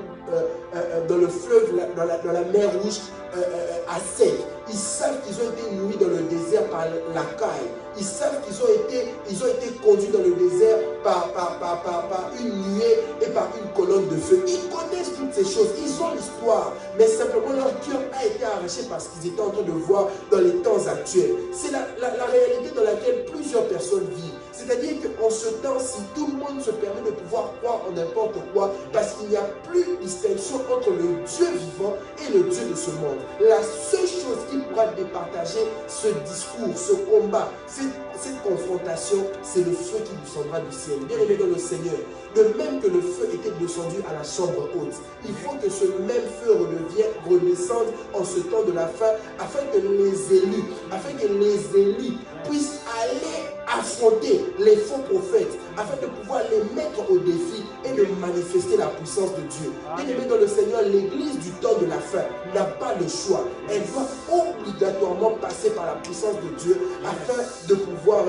dans le fleuve, dans la mer Rouge, à sec. Ils savent qu'ils ont été nourris dans le désert par la caille. Ils savent qu'ils ont été conduits dans le désert par une nuée et par une colonne de feu. Ils connaissent toutes ces choses. Ils ont l'histoire. Mais simplement leur cœur a été arraché parce qu'ils étaient en train de voir dans les temps actuels. C'est la réalité dans laquelle plusieurs personnes vivent. C'est-à-dire qu'en ce temps-ci, tout le monde se permet de pouvoir croire en n'importe quoi parce qu'il n'y a plus de distinction entre le Dieu vivant et le Dieu de ce monde. La seule chose qui pourra départager ce discours, ce combat, cette confrontation, c'est le feu qui descendra du ciel. Bien aimé dans le Seigneur, de même que le feu était descendu à la chambre haute, il faut que ce même feu redescende en ce temps de la fin afin que les élus puissent aller affronter les faux prophètes afin de pouvoir les mettre au défi et de manifester la puissance de Dieu. Bien aimé dans le Seigneur, l'église du temps de la fin n'a pas le choix. Elle doit obligatoirement passer par la puissance de Dieu afin de pouvoir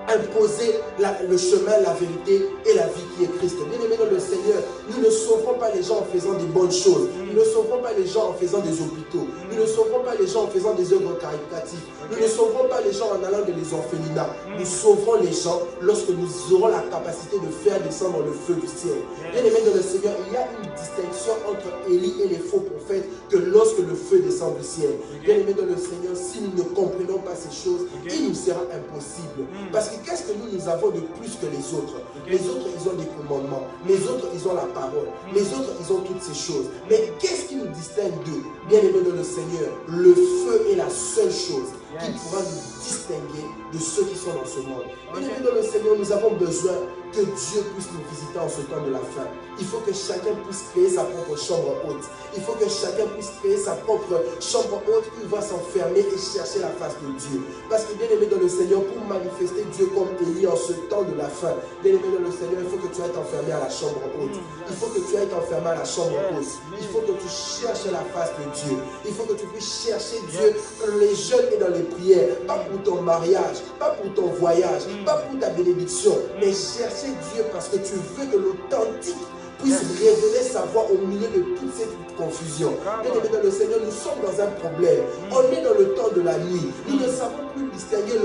imposer le chemin, la vérité et la vie qui est Christ. Bien aimé dans le Seigneur, nous ne sauverons pas les gens en faisant des bonnes choses. Nous ne sauverons pas les gens en faisant des hôpitaux. Nous ne sauverons pas les gens en faisant des œuvres caritatives. Nous ne sauverons pas les gens en allant dans les orphelinats. Nous sauverons les gens lorsque nous aurons la capacité de faire descendre le feu du ciel. Bien aimé dans le Seigneur, il y a une distinction entre Élie et les faux prophètes que lorsque le feu descend du ciel. Bien aimé dans le Seigneur, si nous ne comprenons pas ces choses, il nous sera impossible. Parce que qu'est-ce que nous avons de plus que les autres? Les autres, ils ont des commandements. Les autres, ils ont la parole. Les autres, ils ont toutes ces choses. Mais qu'est-ce qui nous distingue d'eux? Bien aimé dans le Seigneur, le feu est la seule chose qui pourra nous distinguer de ceux qui sont dans ce monde. Bien aimé dans le Seigneur, nous avons besoin que Dieu puisse nous visiter en ce temps de la fin. Il faut que chacun puisse créer sa propre chambre haute. Il faut que chacun puisse créer sa propre chambre haute où il va s'enfermer et chercher la face de Dieu. Parce que bien aimé dans le Seigneur, pour manifester Dieu comme Élie en ce temps de la fin, bien aimé dans le Seigneur, il faut que tu ailles t'enfermer à la chambre haute. Il faut que tu ailles t'enfermer à la chambre haute. Il faut que tu cherches la face de Dieu. Il faut que tu puisses chercher Dieu dans les jeûnes et dans les prières. Pas pour ton mariage, pas pour ton voyage, pas pour ta bénédiction, mais chercher Dieu parce que tu veux que l'authentique puisse révéler sa voix au milieu de toute cette confusion. Bien aimé dans le Seigneur, nous sommes dans un problème. On est dans le temps de la nuit. Nous ne savons plus distinguer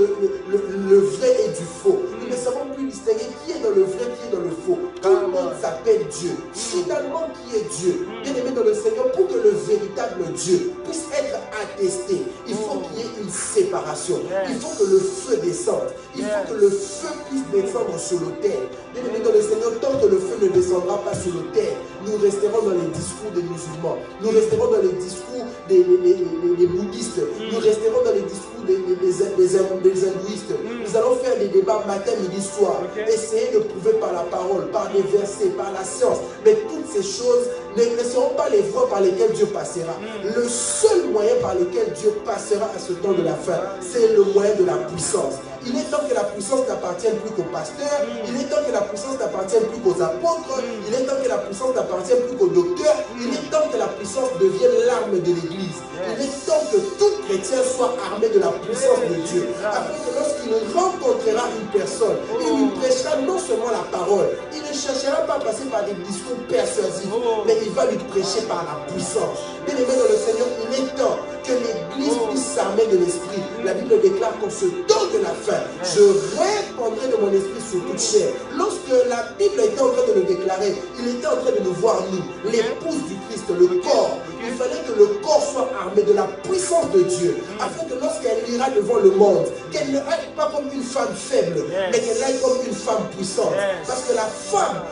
le vrai et du faux. Nous ne savons plus distinguer qui est dans le vrai, qui est dans le faux. Tout le monde s'appelle Dieu. Finalement, qui est Dieu? Bien aimé dans le Seigneur, pour que le véritable Dieu puisse être attesté, il faut qu'il y ait une séparation. préparation. Il faut que le feu descende. Il faut que le feu puisse descendre sur l'autel. Bien-aimés dans le Seigneur, tant que le feu ne descendra pas sur l'autel, nous resterons dans les discours des musulmans. Nous resterons dans les discours des bouddhistes. Nous resterons dans les discours des hindouistes. Nous allons faire des débats matin, midi, soir. Essayer de prouver par la parole, par des versets, par la science. Mais toutes ces choses ne seront pas les voies par lesquelles Dieu passera. Le seul moyen par lequel Dieu passera à ce temps de la fin, c'est le moyen de la puissance. Il est temps que la puissance n'appartienne plus qu'aux pasteurs. Il est temps que la puissance n'appartienne plus qu'aux apôtres. Il est temps que la puissance n'appartienne plus qu'aux docteurs. Il est temps que la puissance devienne l'arme de l'Église. Il est temps que tout chrétien soit armé de la puissance de Dieu. Afin que lorsqu'il rencontrera une personne, il lui prêchera non seulement la parole. Il ne cherchera pas à passer par des discours persuasifs, mais il va lui prêcher par la puissance. Bien-aimé dans le Seigneur, il est temps que l'Église puisse s'armer de l'Esprit. La Bible déclare qu'en ce temps de la fin, je répandrai de mon esprit sur toute chair. Lorsque la Bible était en train de le déclarer, il était en train de nous voir, nous, l'épouse du Christ, le corps. Il fallait que le corps soit armé de la puissance de Dieu, afin que lorsqu'elle ira devant le monde, qu'elle ne aille pas comme une femme faible, mais qu'elle aille comme une femme puissante. Parce que la femme,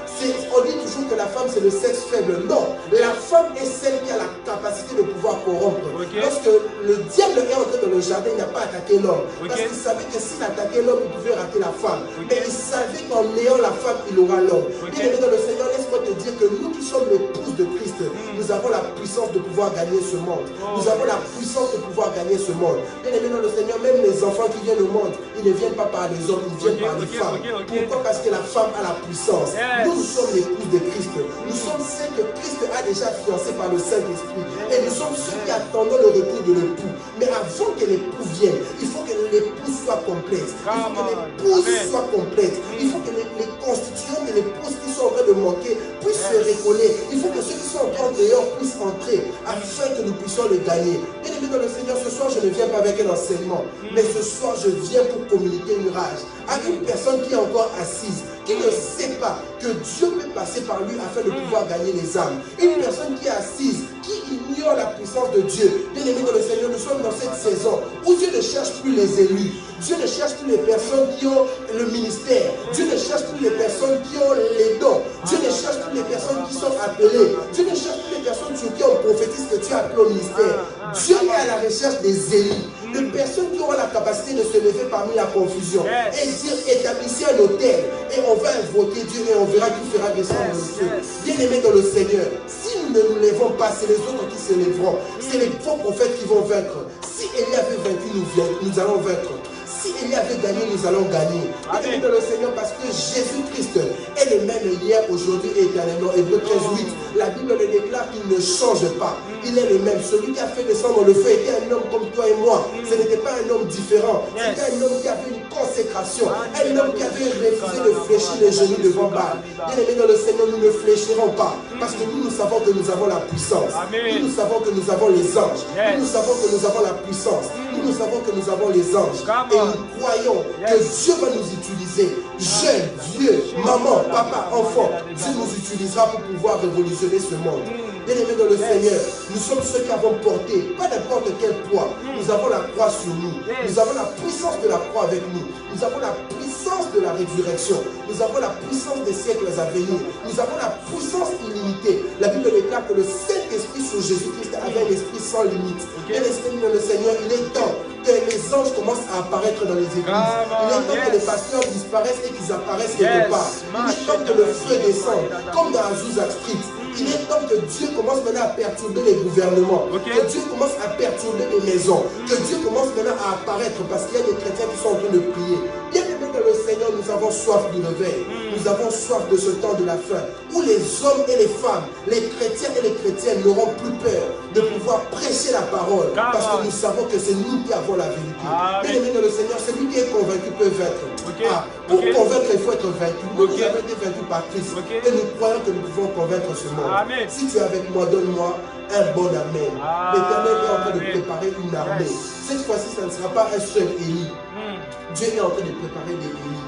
on dit toujours que la femme c'est le sexe faible. Non, la femme est celle qui a la capacité de pouvoir corrompre. Lorsque le diable est entré dans le jardin, il n'a pas attaqué l'homme. Parce qu'il savait que s'il attaquait l'homme, il pouvait rater la femme. Mais il savait qu'en ayant la femme, il aura l'homme. Bien-aimé dans le Seigneur, laisse-moi te dire que nous qui sommes l'épouse de Christ, nous avons la puissance de pouvoir gagner ce monde. Nous avons la puissance de pouvoir gagner ce monde. Bien-aimé dans le Seigneur, même les enfants qui viennent au monde, ils ne viennent pas par les hommes, ils viennent par les femmes. Pourquoi? Parce que la femme a la puissance. Nous sommes l'épouse de Christ. Nous sommes ceux que Christ a déjà fiancés par le Saint-Esprit. Et nous sommes ceux qui attendons le retour de l'époux. Mais avant que l'époux vienne, il faut que l'épouse soit complète. Il faut que l'épouse soit complète. Il faut que les constituants de l'épouse qui sont en train de manquer puissent se récoller. Il faut que ceux qui sont encore dehors puissent entrer afin que nous puissions les gagner. Bien-aimé dans le Seigneur, ce soir je ne viens pas avec un enseignement, mais ce soir je viens pour communiquer une rage à une personne qui est encore assise, qui ne sait pas que Dieu peut passer par lui afin de pouvoir gagner les âmes. Une personne qui est assise, qui ignore la puissance de Dieu. Bien-aimé dans le Seigneur, nous sommes dans cette saison où Dieu ne cherche plus les élus. Dieu ne cherche plus les personnes qui ont le ministère. Dieu ne cherche plus les personnes qui ont les dons. Dieu ne cherche plus les personnes qui sont appelées. Dieu ne cherche plus les personnes sur qui on prophétise que tu as appelé au ministère. Dieu est à la recherche des élus, de personnes qui auront la capacité de se lever parmi la confusion et dire établissez un autel et on va invoquer Dieu et on verra qui fera descendre le feu. Bien-aimés dans le Seigneur, si nous ne nous lèvons pas, c'est les autres qui se lèveront. C'est les faux prophètes qui vont vaincre. Si Élie avait vaincu, nous allons vaincre. Si Élie avait gagné, nous allons gagner. Bien-aimés dans le Seigneur, parce que Jésus-Christ est le même hier, aujourd'hui et éternellement. Hébreux 13:8, la Bible le déclare qu'il ne change pas. Il est le même. Celui qui a fait descendre le feu était un homme comme toi et moi. Ce n'était pas un homme différent. C'était un homme qui avait une consécration. Un homme qui avait refusé de fléchir les genoux devant Baal. Bien-aimés dans le Seigneur, nous ne fléchirons pas. Parce que nous savons que nous avons la puissance. Nous savons que nous avons les anges. Nous savons que nous avons la puissance. Nous savons que nous avons les anges. Et nous croyons que Dieu va nous utiliser. Jeunes, vieux, maman, papa, enfant. Dieu nous utilisera pour pouvoir révolutionner ce monde. Bien-aimés dans le Seigneur, nous sommes ceux qui avons porté, pas n'importe quel poids. Nous avons la croix sur nous. Nous avons la puissance de la croix avec nous. Nous avons la puissance de la résurrection. Nous avons la puissance des siècles à venir. Nous avons la puissance illimitée. La Bible déclare que le Saint-Esprit sur Jésus-Christ avait un esprit sans limite. Bien-aimés dans le Seigneur, il est temps que les anges commencent à apparaître dans les églises. Il est temps que les pasteurs disparaissent et qu'ils apparaissent quelque part. Il est temps que le feu descende, comme dans Azusa Street. Il est temps que Dieu commence maintenant à perturber les gouvernements, que Dieu commence à perturber les maisons, que Dieu commence maintenant à apparaître parce qu'il y a des chrétiens qui sont en train de prier. Bien-aimés dans le Seigneur, nous avons soif du réveil. Nous avons soif de ce temps de la fin, où les hommes et les femmes, les chrétiens et les chrétiennes n'auront plus peur de pouvoir prêcher la parole, parce que nous savons que c'est nous qui avons la vérité. Bien-aimés dans le Seigneur, celui qui est convaincu peut vaincre. Pour convaincre, il faut être vaincu. Nous avons été vaincus par Christ. Et nous croyons que nous pouvons convaincre ce monde. Si tu es avec moi, donne-moi un bon amen. L'Éternel est en train de préparer une armée. Cette fois-ci, ça ne sera pas un seul Élie. Dieu est en train de préparer des Élie.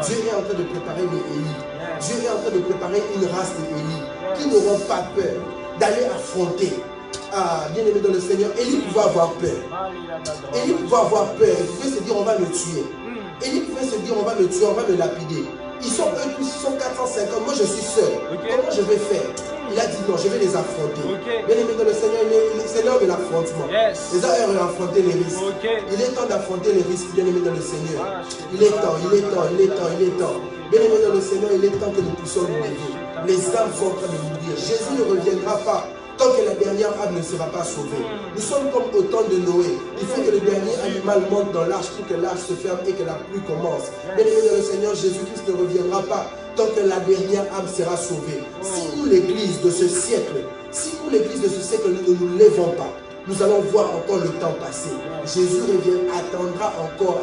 Dieu est en train de préparer des Élie. Dieu est en train de préparer une race d'Élie qui n'auront pas peur d'aller affronter Ah, bien aimé dans le Seigneur, Élie pouvait avoir peur. Élie pouvait avoir peur. Il pouvait se dire, on va me tuer. Élie pouvait se dire, on va me tuer, on va me lapider. Ils sont eux tous, ils sont 450. Moi, je suis seul. Comment je vais faire? Il a dit non, je vais les affronter. Bien aimé dans le Seigneur, c'est l'heure de l'affrontement. Les heures d'affronter les risques. Il est temps d'affronter les risques, bien aimé dans le Seigneur. Il est temps, il est temps, il est temps, il est temps. Bien aimé dans le Seigneur, il est temps que nous puissions nous lever. Les âmes sont en train de mourir. Jésus ne reviendra pas tant que la dernière âme ne sera pas sauvée. Nous sommes comme au temps de Noé. Il faut que le dernier animal monte dans l'arche pour que l'arche se ferme et que la pluie commence. Bien aimé dans le Seigneur, Jésus-Christ ne reviendra pas tant que la dernière âme sera sauvée. Si nous, l'église de ce siècle, ne nous lèvons pas, nous allons voir encore le temps passer. Jésus revient, attendra encore.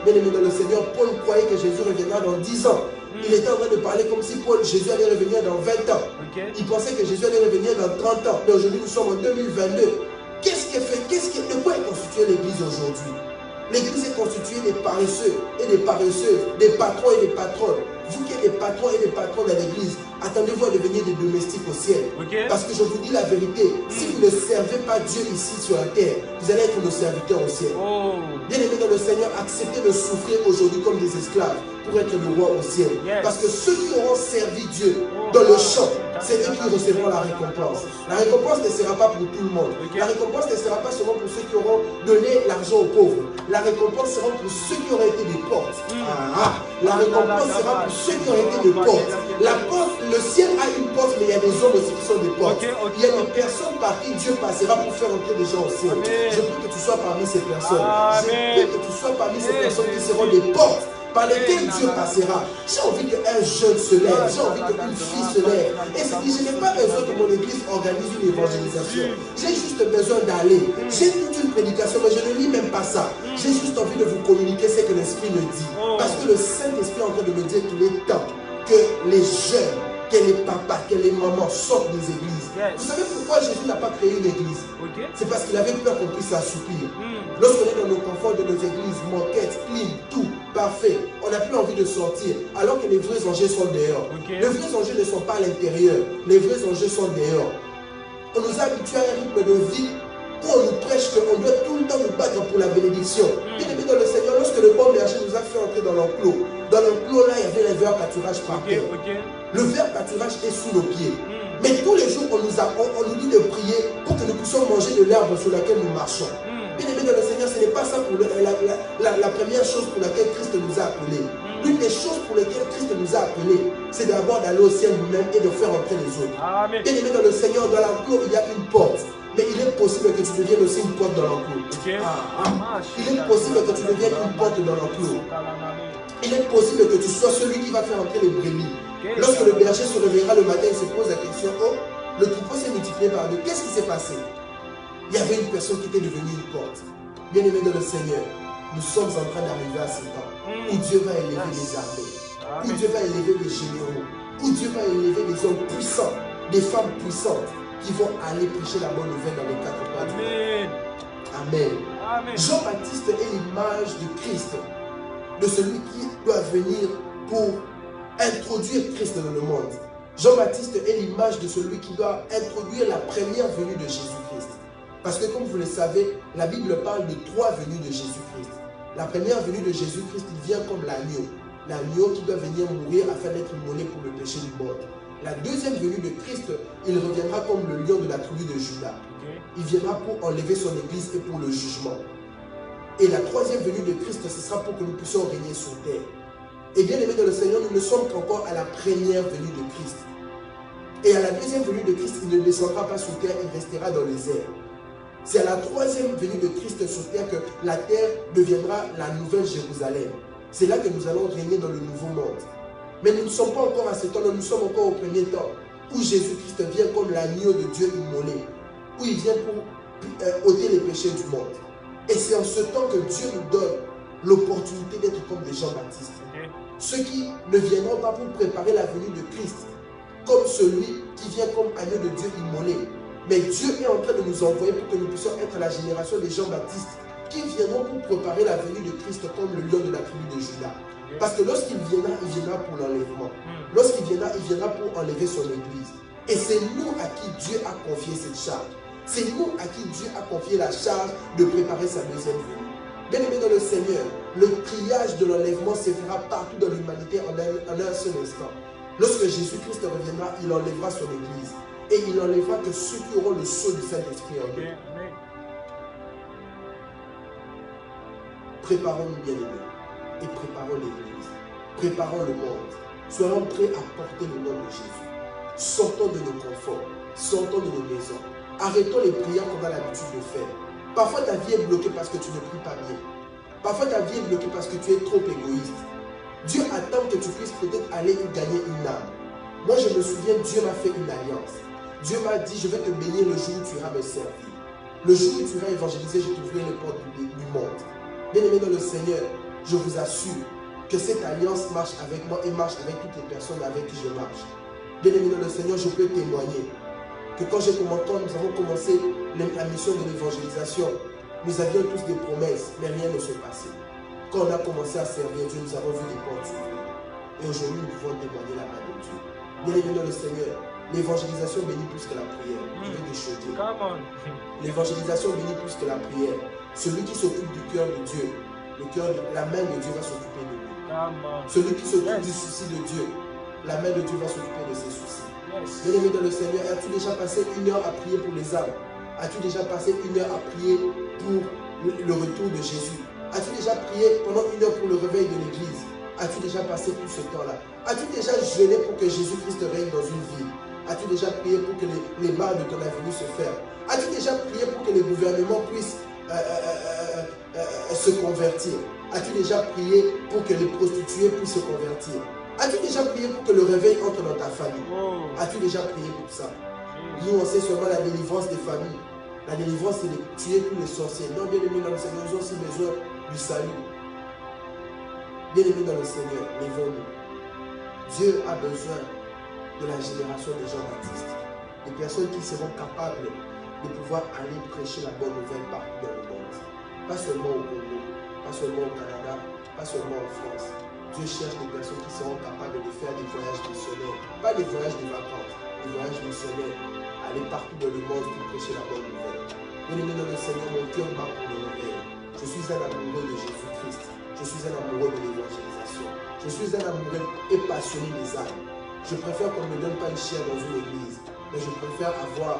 Bien aimé dans le Seigneur, Paul croyait que Jésus reviendra dans 10 ans. Il était en train de parler comme si Jésus allait revenir dans 20 ans. Il pensait que Jésus allait revenir dans 30 ans. Mais aujourd'hui, nous sommes en 2022. De quoi est constituée l'église aujourd'hui? L'église est constituée des paresseux et des paresseuses, des patrons et des patronnes. Vous qui êtes des patrons et des patronnes dans l'église, attendez-vous à devenir des domestiques au ciel. Parce que je vous dis la vérité, si vous ne servez pas Dieu ici sur la terre, vous allez être nos serviteurs au ciel. Bien aimé dans le Seigneur, acceptez de souffrir aujourd'hui comme des esclaves pour être le roi au ciel. Parce que ceux qui auront servi Dieu dans le champ, c'est eux qui recevront la récompense. La récompense ne sera pas pour tout le monde. La récompense ne sera pas seulement pour ceux qui auront donné l'argent aux pauvres. La récompense sera pour ceux qui auront été des portes. La récompense sera pour ceux qui auront été des portes. La porte, le ciel a une porte, mais il y a des hommes aussi qui sont des portes. Il y a des personnes par qui Dieu passera pour faire entrer des gens au ciel. Je veux que tu sois parmi ces personnes. Je veux que tu sois parmi ces personnes qui seront des portes par lesquels Dieu passera. J'ai envie qu'un jeune se lève, j'ai envie qu'une fille se lève. Et se dit, je n'ai pas besoin que mon église organise une évangélisation. J'ai juste besoin d'aller. J'ai toute une prédication, mais je ne lis même pas ça. J'ai juste envie de vous communiquer ce que l'Esprit me dit. Parce que le Saint-Esprit est en train de me dire qu'il est temps que les jeunes, que les papas, que les mamans sortent des églises. Vous savez pourquoi Jésus n'a pas créé une église? C'est parce qu'il avait peur qu'on puisse s'assoupir. Lorsqu'on est dans nos conforts de nos églises, moquettes, clean, tout, parfait, on n'a plus envie de sortir, alors que les vrais enjeux sont dehors. Les vrais enjeux ne sont pas à l'intérieur, les vrais enjeux sont dehors. On nous a habitués à un rythme de vie où on nous prêche qu'on doit tout le temps nous battre pour la bénédiction. Bien aimé dans le Seigneur, lorsque le bon berger nous a fait entrer dans l'enclos, là, il y avait les verres pâturage par terre. Le verre pâturage est sous nos pieds. Mais tous les jours, on nous dit de prier pour que nous puissions manger de l'herbe sur laquelle nous marchons. Bien aimé dans le Seigneur, ce n'est pas ça pour la première chose pour laquelle Christ nous a appelés. L'une des choses pour lesquelles Christ nous a appelés, c'est d'abord d'aller au ciel lui-même et de faire entrer les autres. Bien aimé dans le Seigneur, dans l'enclos, il y a une porte. Mais il est possible que tu deviennes aussi une porte dans l'enclos. Il est possible que tu deviennes une porte dans l'enclos. Il est possible que tu sois celui qui va faire entrer les brebis. Lorsque le berger se réveillera le matin, il se pose la question, oh, le troupeau s'est multiplié par deux. Qu'est-ce qui s'est passé? Il y avait une personne qui était devenue une porte. Bien aimé dans le Seigneur, nous sommes en train d'arriver à ce temps où Dieu va élever des armées, où Dieu va élever des généraux, où Dieu va élever des hommes puissants, des femmes puissantes qui vont aller prêcher la bonne nouvelle dans les 4 coins du monde. Amen. Jean-Baptiste est l'image de Christ, de celui qui doit venir pour introduire Christ dans le monde. Jean-Baptiste est l'image de celui qui doit introduire la première venue de Jésus-Christ. Parce que comme vous le savez, la Bible parle de 3 venues de Jésus-Christ. La première venue de Jésus-Christ, il vient comme l'agneau. L'agneau qui doit venir mourir afin d'être immolé pour le péché du monde. La deuxième venue de Christ, il reviendra comme le lion de la tribu de Judas. Il viendra pour enlever son église et pour le jugement. Et la troisième venue de Christ, ce sera pour que nous puissions régner sur terre. Et bien aimé dans le Seigneur, nous ne sommes qu'encore à la première venue de Christ. Et à la deuxième venue de Christ, il ne descendra pas sur terre, il restera dans les airs. C'est à la troisième venue de Christ sur terre que la terre deviendra la nouvelle Jérusalem. C'est là que nous allons régner dans le nouveau monde. Mais nous ne sommes pas encore à ce temps-là, nous sommes encore au premier temps, où Jésus-Christ vient comme l'agneau de Dieu immolé, où il vient pour ôter les péchés du monde. Et c'est en ce temps que Dieu nous donne l'opportunité d'être comme des Jean-Baptiste. Ceux qui ne viendront pas pour préparer la venue de Christ, comme celui qui vient comme agneau de Dieu immolé. Mais Dieu est en train de nous envoyer pour que nous puissions être la génération des Jean-Baptiste qui viendront pour préparer la venue de Christ comme le lion de la tribu de Judas. Parce que lorsqu'il viendra pour l'enlèvement. Lorsqu'il viendra pour enlever son église. Et c'est nous à qui Dieu a confié cette charge. C'est nous à qui Dieu a confié la charge de préparer sa deuxième venue. Bien-aimés dans le Seigneur, le triage de l'enlèvement se fera partout dans l'humanité en un seul instant. Lorsque Jésus-Christ reviendra, il enlèvera son Église. Et il n'enlèvera que ceux qui auront le sceau du Saint-Esprit en eux. Préparons-nous, bien-aimés, et préparons l'Église. Préparons le monde. Soyons prêts à porter le nom de Jésus. Sortons de nos conforts. Sortons de nos maisons. Arrêtons les prières qu'on a l'habitude de faire. Parfois, ta vie est bloquée parce que tu ne pries pas bien. Parfois, ta vie est bloquée parce que tu es trop égoïste. Dieu attend que tu puisses peut-être aller gagner une âme. Moi, je me souviens, Dieu m'a fait une alliance. Dieu m'a dit, je vais te bénir le jour où tu iras me servir. Le jour où tu iras évangéliser, je t'ouvrirai les portes du monde. Bien-aimés dans le Seigneur, je vous assure que cette alliance marche avec moi et marche avec toutes les personnes avec qui je marche. Bien-aimés dans le Seigneur, je peux témoigner que quand nous avons commencé la mission de l'évangélisation, nous avions tous des promesses, mais rien ne se passait. Quand on a commencé à servir Dieu, nous avons vu les portes s'ouvrir. Et aujourd'hui, nous pouvons témoigner la main de Dieu. Bien-aimés dans le Seigneur, l'évangélisation bénit plus que la prière. Je vais te choquer. L'évangélisation bénit plus que la prière. Celui qui s'occupe du cœur de Dieu, la main de Dieu va s'occuper de lui. Celui qui s'occupe du souci de Dieu, la main de Dieu va s'occuper de ses soucis. Bien-aimé dans le Seigneur, as-tu déjà passé 1 heure à prier pour les âmes? As-tu déjà passé 1 heure à prier pour le retour de Jésus? As-tu déjà prié pendant 1 heure pour le réveil de l'Église? As-tu déjà passé tout ce temps-là? As-tu déjà jeûné pour que Jésus-Christ règne dans une ville? As-tu déjà prié pour que les mal de ton avenir se ferment? As-tu déjà prié pour que les gouvernements puissent se convertir? As-tu déjà prié pour que les prostituées puissent se convertir? As-tu déjà prié pour que le réveil entre dans ta famille? As-tu déjà prié pour ça? Nous, on sait seulement la délivrance des familles. La délivrance, c'est de tuer tous les sorciers. Non, bien aimés dans le Seigneur, nous avons aussi besoin du salut. Bien aimés dans le Seigneur, lèvons-nous. Dieu a besoin de la génération des Jean-Baptiste. Des personnes qui seront capables de pouvoir aller prêcher la bonne nouvelle partout dans le monde. Pas seulement au Congo, pas seulement au Canada, pas seulement en France. Dieu cherche des personnes qui seront capables de faire des voyages missionnaires. Pas des voyages de vacances, des voyages missionnaires. Aller partout dans le monde pour prêcher la bonne nouvelle. Bien-aimé dans le Seigneur, mon cœur bat pour le réveil. Je suis un amoureux de Jésus-Christ. Je suis un amoureux de l'évangélisation. Je suis un amoureux et passionné des âmes. Je préfère qu'on ne me donne pas une chair dans une église, mais je préfère avoir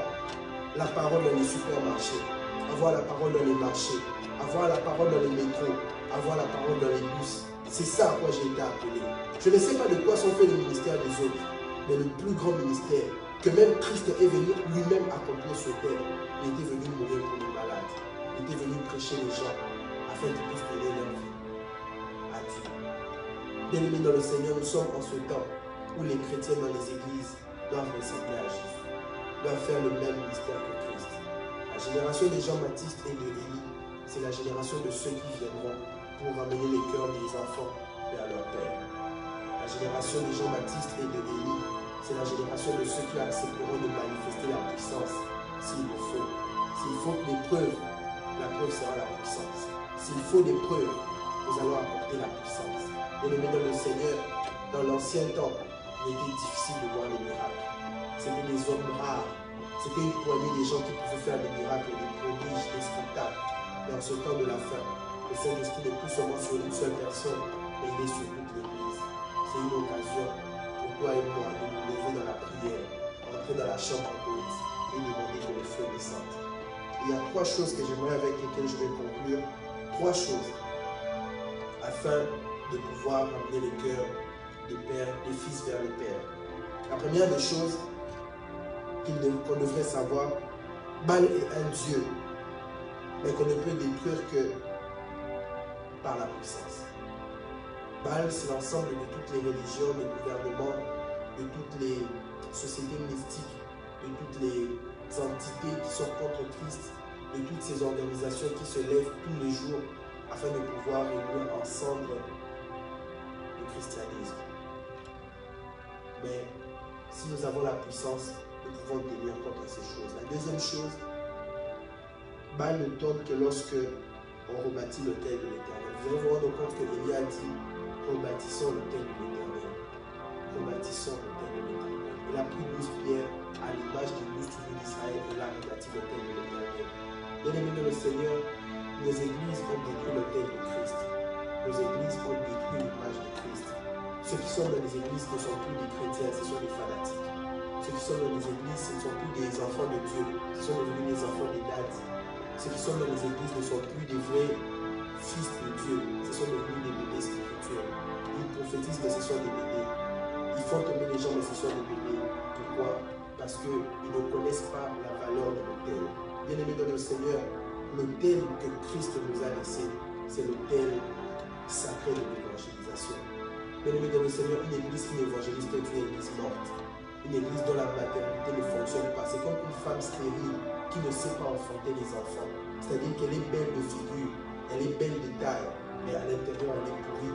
la parole dans les supermarchés, avoir la parole dans les marchés, avoir la parole dans les métros, avoir la parole dans les bus. C'est ça à quoi j'ai été appelé. Je ne sais pas de quoi sont faits les ministères des autres, mais le plus grand ministère que même Christ est venu lui-même accomplir sur terre, il était venu mourir pour les malades. Il était venu prêcher les gens afin qu'ils puissent donner leur vie à Dieu. Bien-aimés dans le Seigneur, nous sommes en ce temps où les chrétiens dans les églises doivent ressembler à Jésus, doivent faire le même mystère que Christ. La génération des Jean-Baptiste et de Élie, c'est la génération de ceux qui viendront pour ramener les cœurs des enfants vers leur Père. La génération de Jean-Baptiste et de Élie, c'est la génération de ceux qui accepteront de manifester la puissance s'il le faut. S'il faut l'épreuve, la preuve sera la puissance. S'il faut des preuves, nous allons apporter la puissance. Bien-aimés dans le Seigneur, dans l'ancien temps, il était difficile de voir les miracles. C'était des hommes rares. C'était une poignée des gens qui pouvaient faire des miracles, des prodiges, des spectacles. Mais en ce temps de la fin, le Saint-Esprit n'est plus seulement sur une seule personne, mais il est sur toute l'Église. C'est une occasion pour toi et moi de nous lever dans la prière, entrer dans la chambre haute et demander que le feu descende. Il y a 3 choses que j'aimerais avec lesquelles je vais conclure. 3 choses afin de pouvoir ramener le cœur des fils vers le Père. La première des choses qu'on devrait savoir, Baal est un Dieu, mais qu'on ne peut détruire que par la puissance. Baal, c'est l'ensemble de toutes les religions, des gouvernements, de toutes les sociétés mystiques, de toutes les entités qui sont contre Christ, de toutes ces organisations qui se lèvent tous les jours afin de pouvoir réunir ensemble le christianisme. Mais si nous avons la puissance, nous pouvons tenir contre ces choses. La deuxième chose, Baal ne tombe que lorsque on rebâtit l'autel de l'Éternel. Vous allez vous rendre compte que Élie a dit, rebâtissons l'autel de l'Éternel. Rebâtissons l'autel de l'Éternel. Il a pris 12 pierres à l'image des 12 tribus d'Israël et là rebâtit l'autel de l'Éternel. Bien-aimés dans le Seigneur, nos églises ont détruit l'autel de Christ. Nos églises ont détruit l'image de Christ. Ceux qui sont dans les églises ne sont plus des chrétiens, ce sont des fanatiques. Ceux qui sont dans les églises, ce ne sont plus des enfants de Dieu, ce sont devenus des enfants des dates. Ceux qui sont dans les églises ne sont plus des vrais fils de Dieu, ce sont devenus des bébés spirituels. Ils prophétisent, mais ce sont des bébés. Ils font tomber les gens, mais ce sont des bébés. Pourquoi? Parce qu'ils ne connaissent pas la valeur de l'autel. Bien-aimés dans le Seigneur, l'autel que Christ nous a laissé, c'est l'autel sacré de l'évangélisation. Bien-aimés dans le Seigneur, une église qui n'évangélise pas est une église morte. Une église dont la maternité ne fonctionne pas. C'est comme une femme stérile qui ne sait pas enfanter les enfants. C'est-à-dire qu'elle est belle de figure, elle est belle de taille, mais à l'intérieur, elle est pourrie.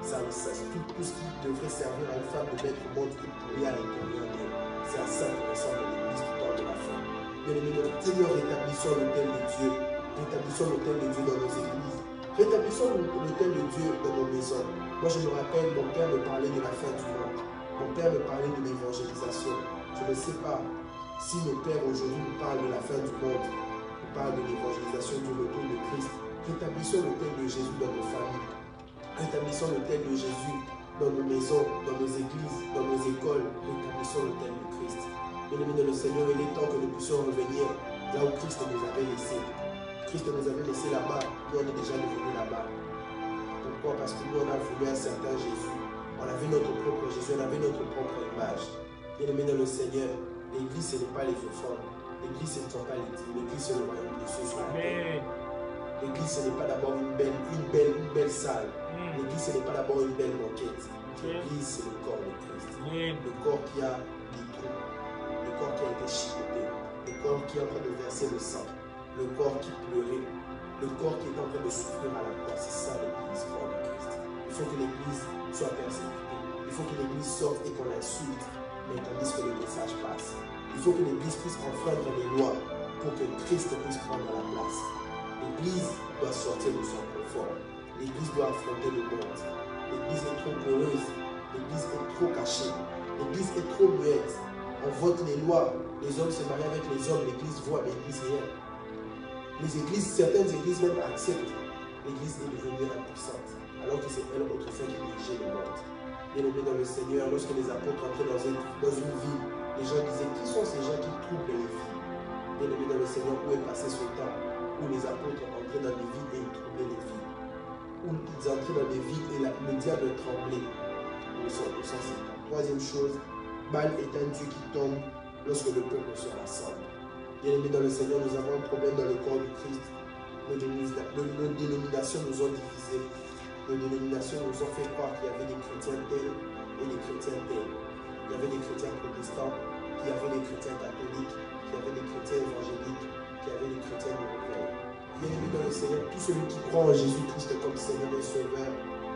Tout ce qui devrait servir à une femme de mettre au monde est pourri à l'intérieur d'elle. C'est à ça que ressemble l'église du temps de la fin. Bien-aimés, Seigneur, rétablissons l'autel de Dieu. Rétablissons l'autel de Dieu dans nos églises. Rétablissons l'autel de Dieu dans nos maisons. Moi, je me rappelle, mon père me parlait de la fin du monde. Mon père me parlait de l'évangélisation. Je ne sais pas si nos pères aujourd'hui nous parlent de la fin du monde, nous parlent de l'évangélisation, du retour de Christ. Rétablissons l'autel de Jésus dans nos familles. Rétablissons l'autel de Jésus dans nos maisons, dans nos églises, dans nos écoles. Rétablissons l'autel de Christ. Bien-aimés dans le Seigneur, il est temps que nous puissions revenir là où Christ nous avait laissés. Christ nous avait laissé là-bas, nous on est déjà devenus là-bas. Pourquoi? Parce que nous on a voulu un certain Jésus. On avait notre propre Jésus, on avait notre propre image. Bien-aimés dans le Seigneur, l'église ce n'est pas les offrandes. L'église ce ne sont pas les dîmes. L'église c'est le royaume des cieux sur la terre. L'église ce n'est pas d'abord une belle salle. L'église ce n'est pas d'abord une belle moquette. L'église c'est le corps de Christ. Le corps qui a des trous. Le corps qui a été chicoté. Le corps qui est en train de verser le sang. Le corps qui pleurait. Le corps qui est en train de souffrir à la croix. C'est ça l'église, corps de Christ. Il faut que l'église soit persécutée. Il faut que l'église sorte et qu'on l'insulte, mais tandis que le message passe. Il faut que l'église puisse enfreindre les lois pour que Christ puisse prendre la place. L'église doit sortir de son confort. L'église doit affronter le monde. L'église est trop peureuse. L'église est trop cachée. L'église est trop muette. On vote les lois. Les hommes se marient avec les hommes. L'église voit, mais l'église rien. Certaines églises même acceptent. L'église est devenue impuissante, alors que c'est elle autrefois qui dirigeait le monde. Bien-aimés dans le Seigneur, lorsque les apôtres entraient dans une ville, les gens disaient, qui sont ces gens qui troublent les vies? Bien-aimés dans le Seigneur, où est passé ce temps où les apôtres entraient dans des villes et ils troublaient les vies? Où ils entraient dans des villes et le diable tremblait. Nous sommes ces temps. Troisième chose, Baal est un Dieu qui tombe lorsque le peuple se rassemble. Bien-aimés dans le Seigneur, nous avons un problème dans le corps du Christ. Nos dénominations nous ont divisés. Nos dénominations nous ont fait croire qu'il y avait des chrétiens tels et des chrétiens tels. Il y avait des chrétiens protestants, qu'il y avait des chrétiens catholiques, qu'il y avait des chrétiens évangéliques, qu'il y avait des chrétiens de réveil. Bien-aimés dans le Seigneur, tout celui qui croit en Jésus-Christ comme Seigneur et Sauveur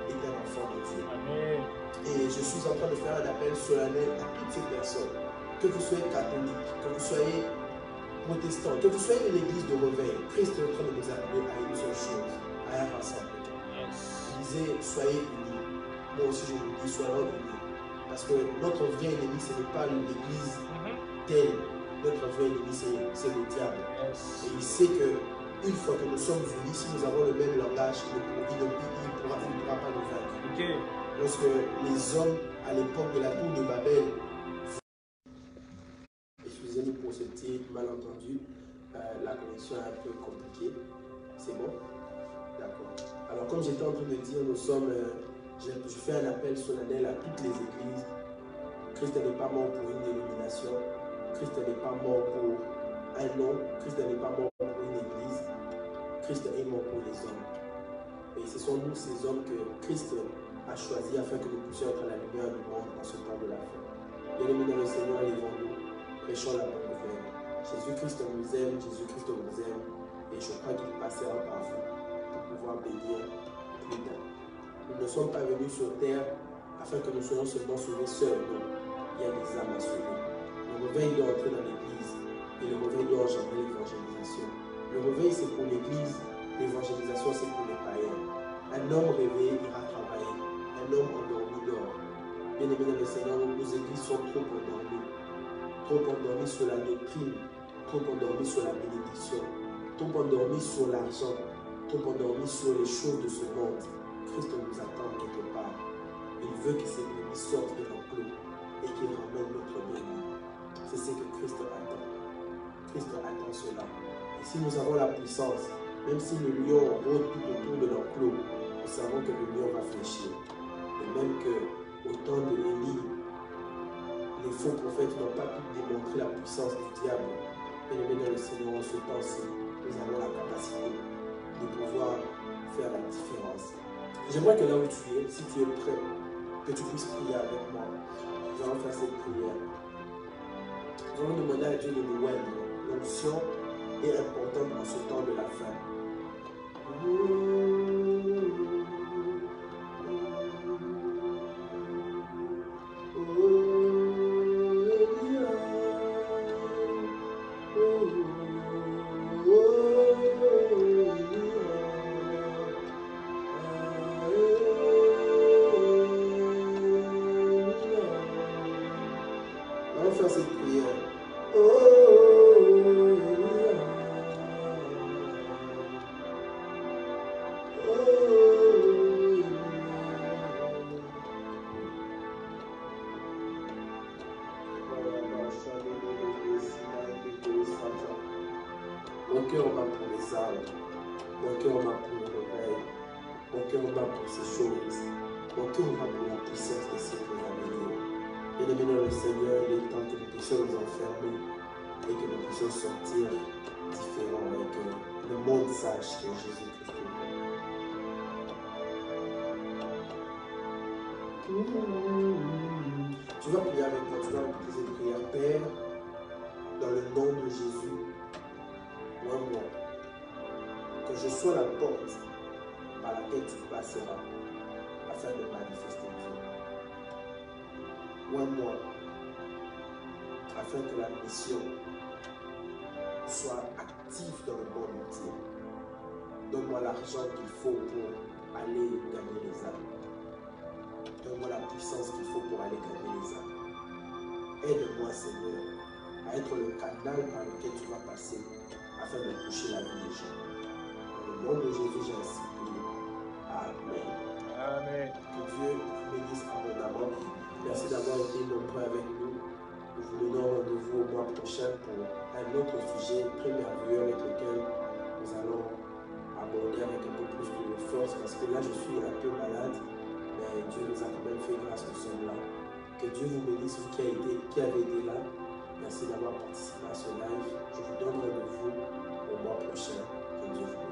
est un enfant de Dieu. Amen. Et je suis en train de faire un appel solennel à toutes ces personnes, que vous soyez catholiques, que vous soyez protestants, que vous soyez de l'église de réveil. Christ est en train de nous appeler à une seule chose, à un rassemblement. Il disait, soyez unis. Moi aussi je vous dis, soyons unis. Parce que notre vrai ennemi, ce n'est pas l'église telle. Notre vrai ennemi, c'est le diable. Et il sait qu'une fois que nous sommes unis, si nous avons le même langage, il ne pourra pas nous vaincre. Lorsque les hommes, à l'époque de la tour de Babel, excusez-nous pour ce petit malentendu, la connexion est un peu compliquée. C'est bon? D'accord. Alors comme j'étais en train de dire, je fais un appel solennel à toutes les églises. Christ n'est pas mort pour une dénomination. Christ n'est pas mort pour un nom. Christ n'est pas mort pour une église. Christ est mort pour les hommes. Et ce sont nous, ces hommes, que Christ a choisi afin que nous puissions être la lumière du monde en ce temps de la fin. Bien-aimés dans le Seigneur, lèvons-nous. Prêchons la bonne nouvelle. Jésus-Christ nous aime, Jésus-Christ vous aime, et je crois qu'il passera par vous pour pouvoir bénir plus d'un. Nous ne sommes pas venus sur terre afin que nous soyons seulement sauvés seuls. Non, il y a des âmes à sauver. Le réveil doit entrer dans l'église, et le réveil doit engendrer l'évangélisation. Le réveil c'est pour l'église, l'évangélisation c'est pour les païens. Un homme réveillé ira travailler, un homme endormi dort. Bien-aimés dans le Seigneur, nos églises sont trop endormies. trop endormis sur la doctrine, trop endormis sur la bénédiction, trop endormis sur l'argent, trop endormis sur les choses de ce monde. Christ nous attend quelque part. Il veut que ces brebis sortent de l'enclos et qu'il ramène notre bien. C'est ce que Christ attend. Christ attend cela. Et si nous avons la puissance, même si le lion rôde tout autour de l'enclos, nous savons que le lion va fléchir. Et même qu'au temps de Élie, les faux prophètes n'ont pas pu démontrer la puissance du diable. Et dans le Seigneur, en ce temps-ci, nous avons la capacité de pouvoir faire la différence. J'aimerais que là où tu es, si tu es prêt, que tu puisses prier avec moi. Nous allons faire cette prière. Nous allons demander à Dieu de nous oindre. L'onction est importante en ce temps de la fin. On va faire cette prière. Mon cœur bat pour les âmes, mon cœur bat pour le réveil, mon cœur bat pour ces choses, mon cœur bat pour la puissance de ce que va venir. Bien-aimés dans le Seigneur, il est temps que nous puissions nous enfermer et que nous puissions sortir différents et que le monde sache que Jésus-Christ est mort. Tu vas prier avec moi, tu vas répéter cette prière. Père, dans le nom de Jésus, moi, que je sois la porte par laquelle tu passeras afin de manifester Dieu. Moi, afin que la mission soit active dans le monde entier. Donne-moi l'argent qu'il faut pour aller gagner les âmes. Donne-moi la puissance qu'il faut pour aller gagner les âmes. Aide-moi, Seigneur, à être le canal par lequel tu vas passer afin de toucher la vie des gens. Dans le nom de Jésus, j'ai ainsi prié. Amen.
Amen.
Que Dieu vous bénisse abondamment. Merci d'avoir été nombreux avec nous. Nous vous donnons rendez-vous au mois prochain pour un autre sujet très merveilleux avec lequel nous allons aborder avec un peu plus de force parce que là je suis un peu malade, mais Dieu nous a quand même fait grâce que nous sommes là. Que Dieu vous bénisse, vous qui avez été là. Merci d'avoir participé à ce live. Je vous donne rendez-vous au mois prochain. Que Dieu vous bénisse.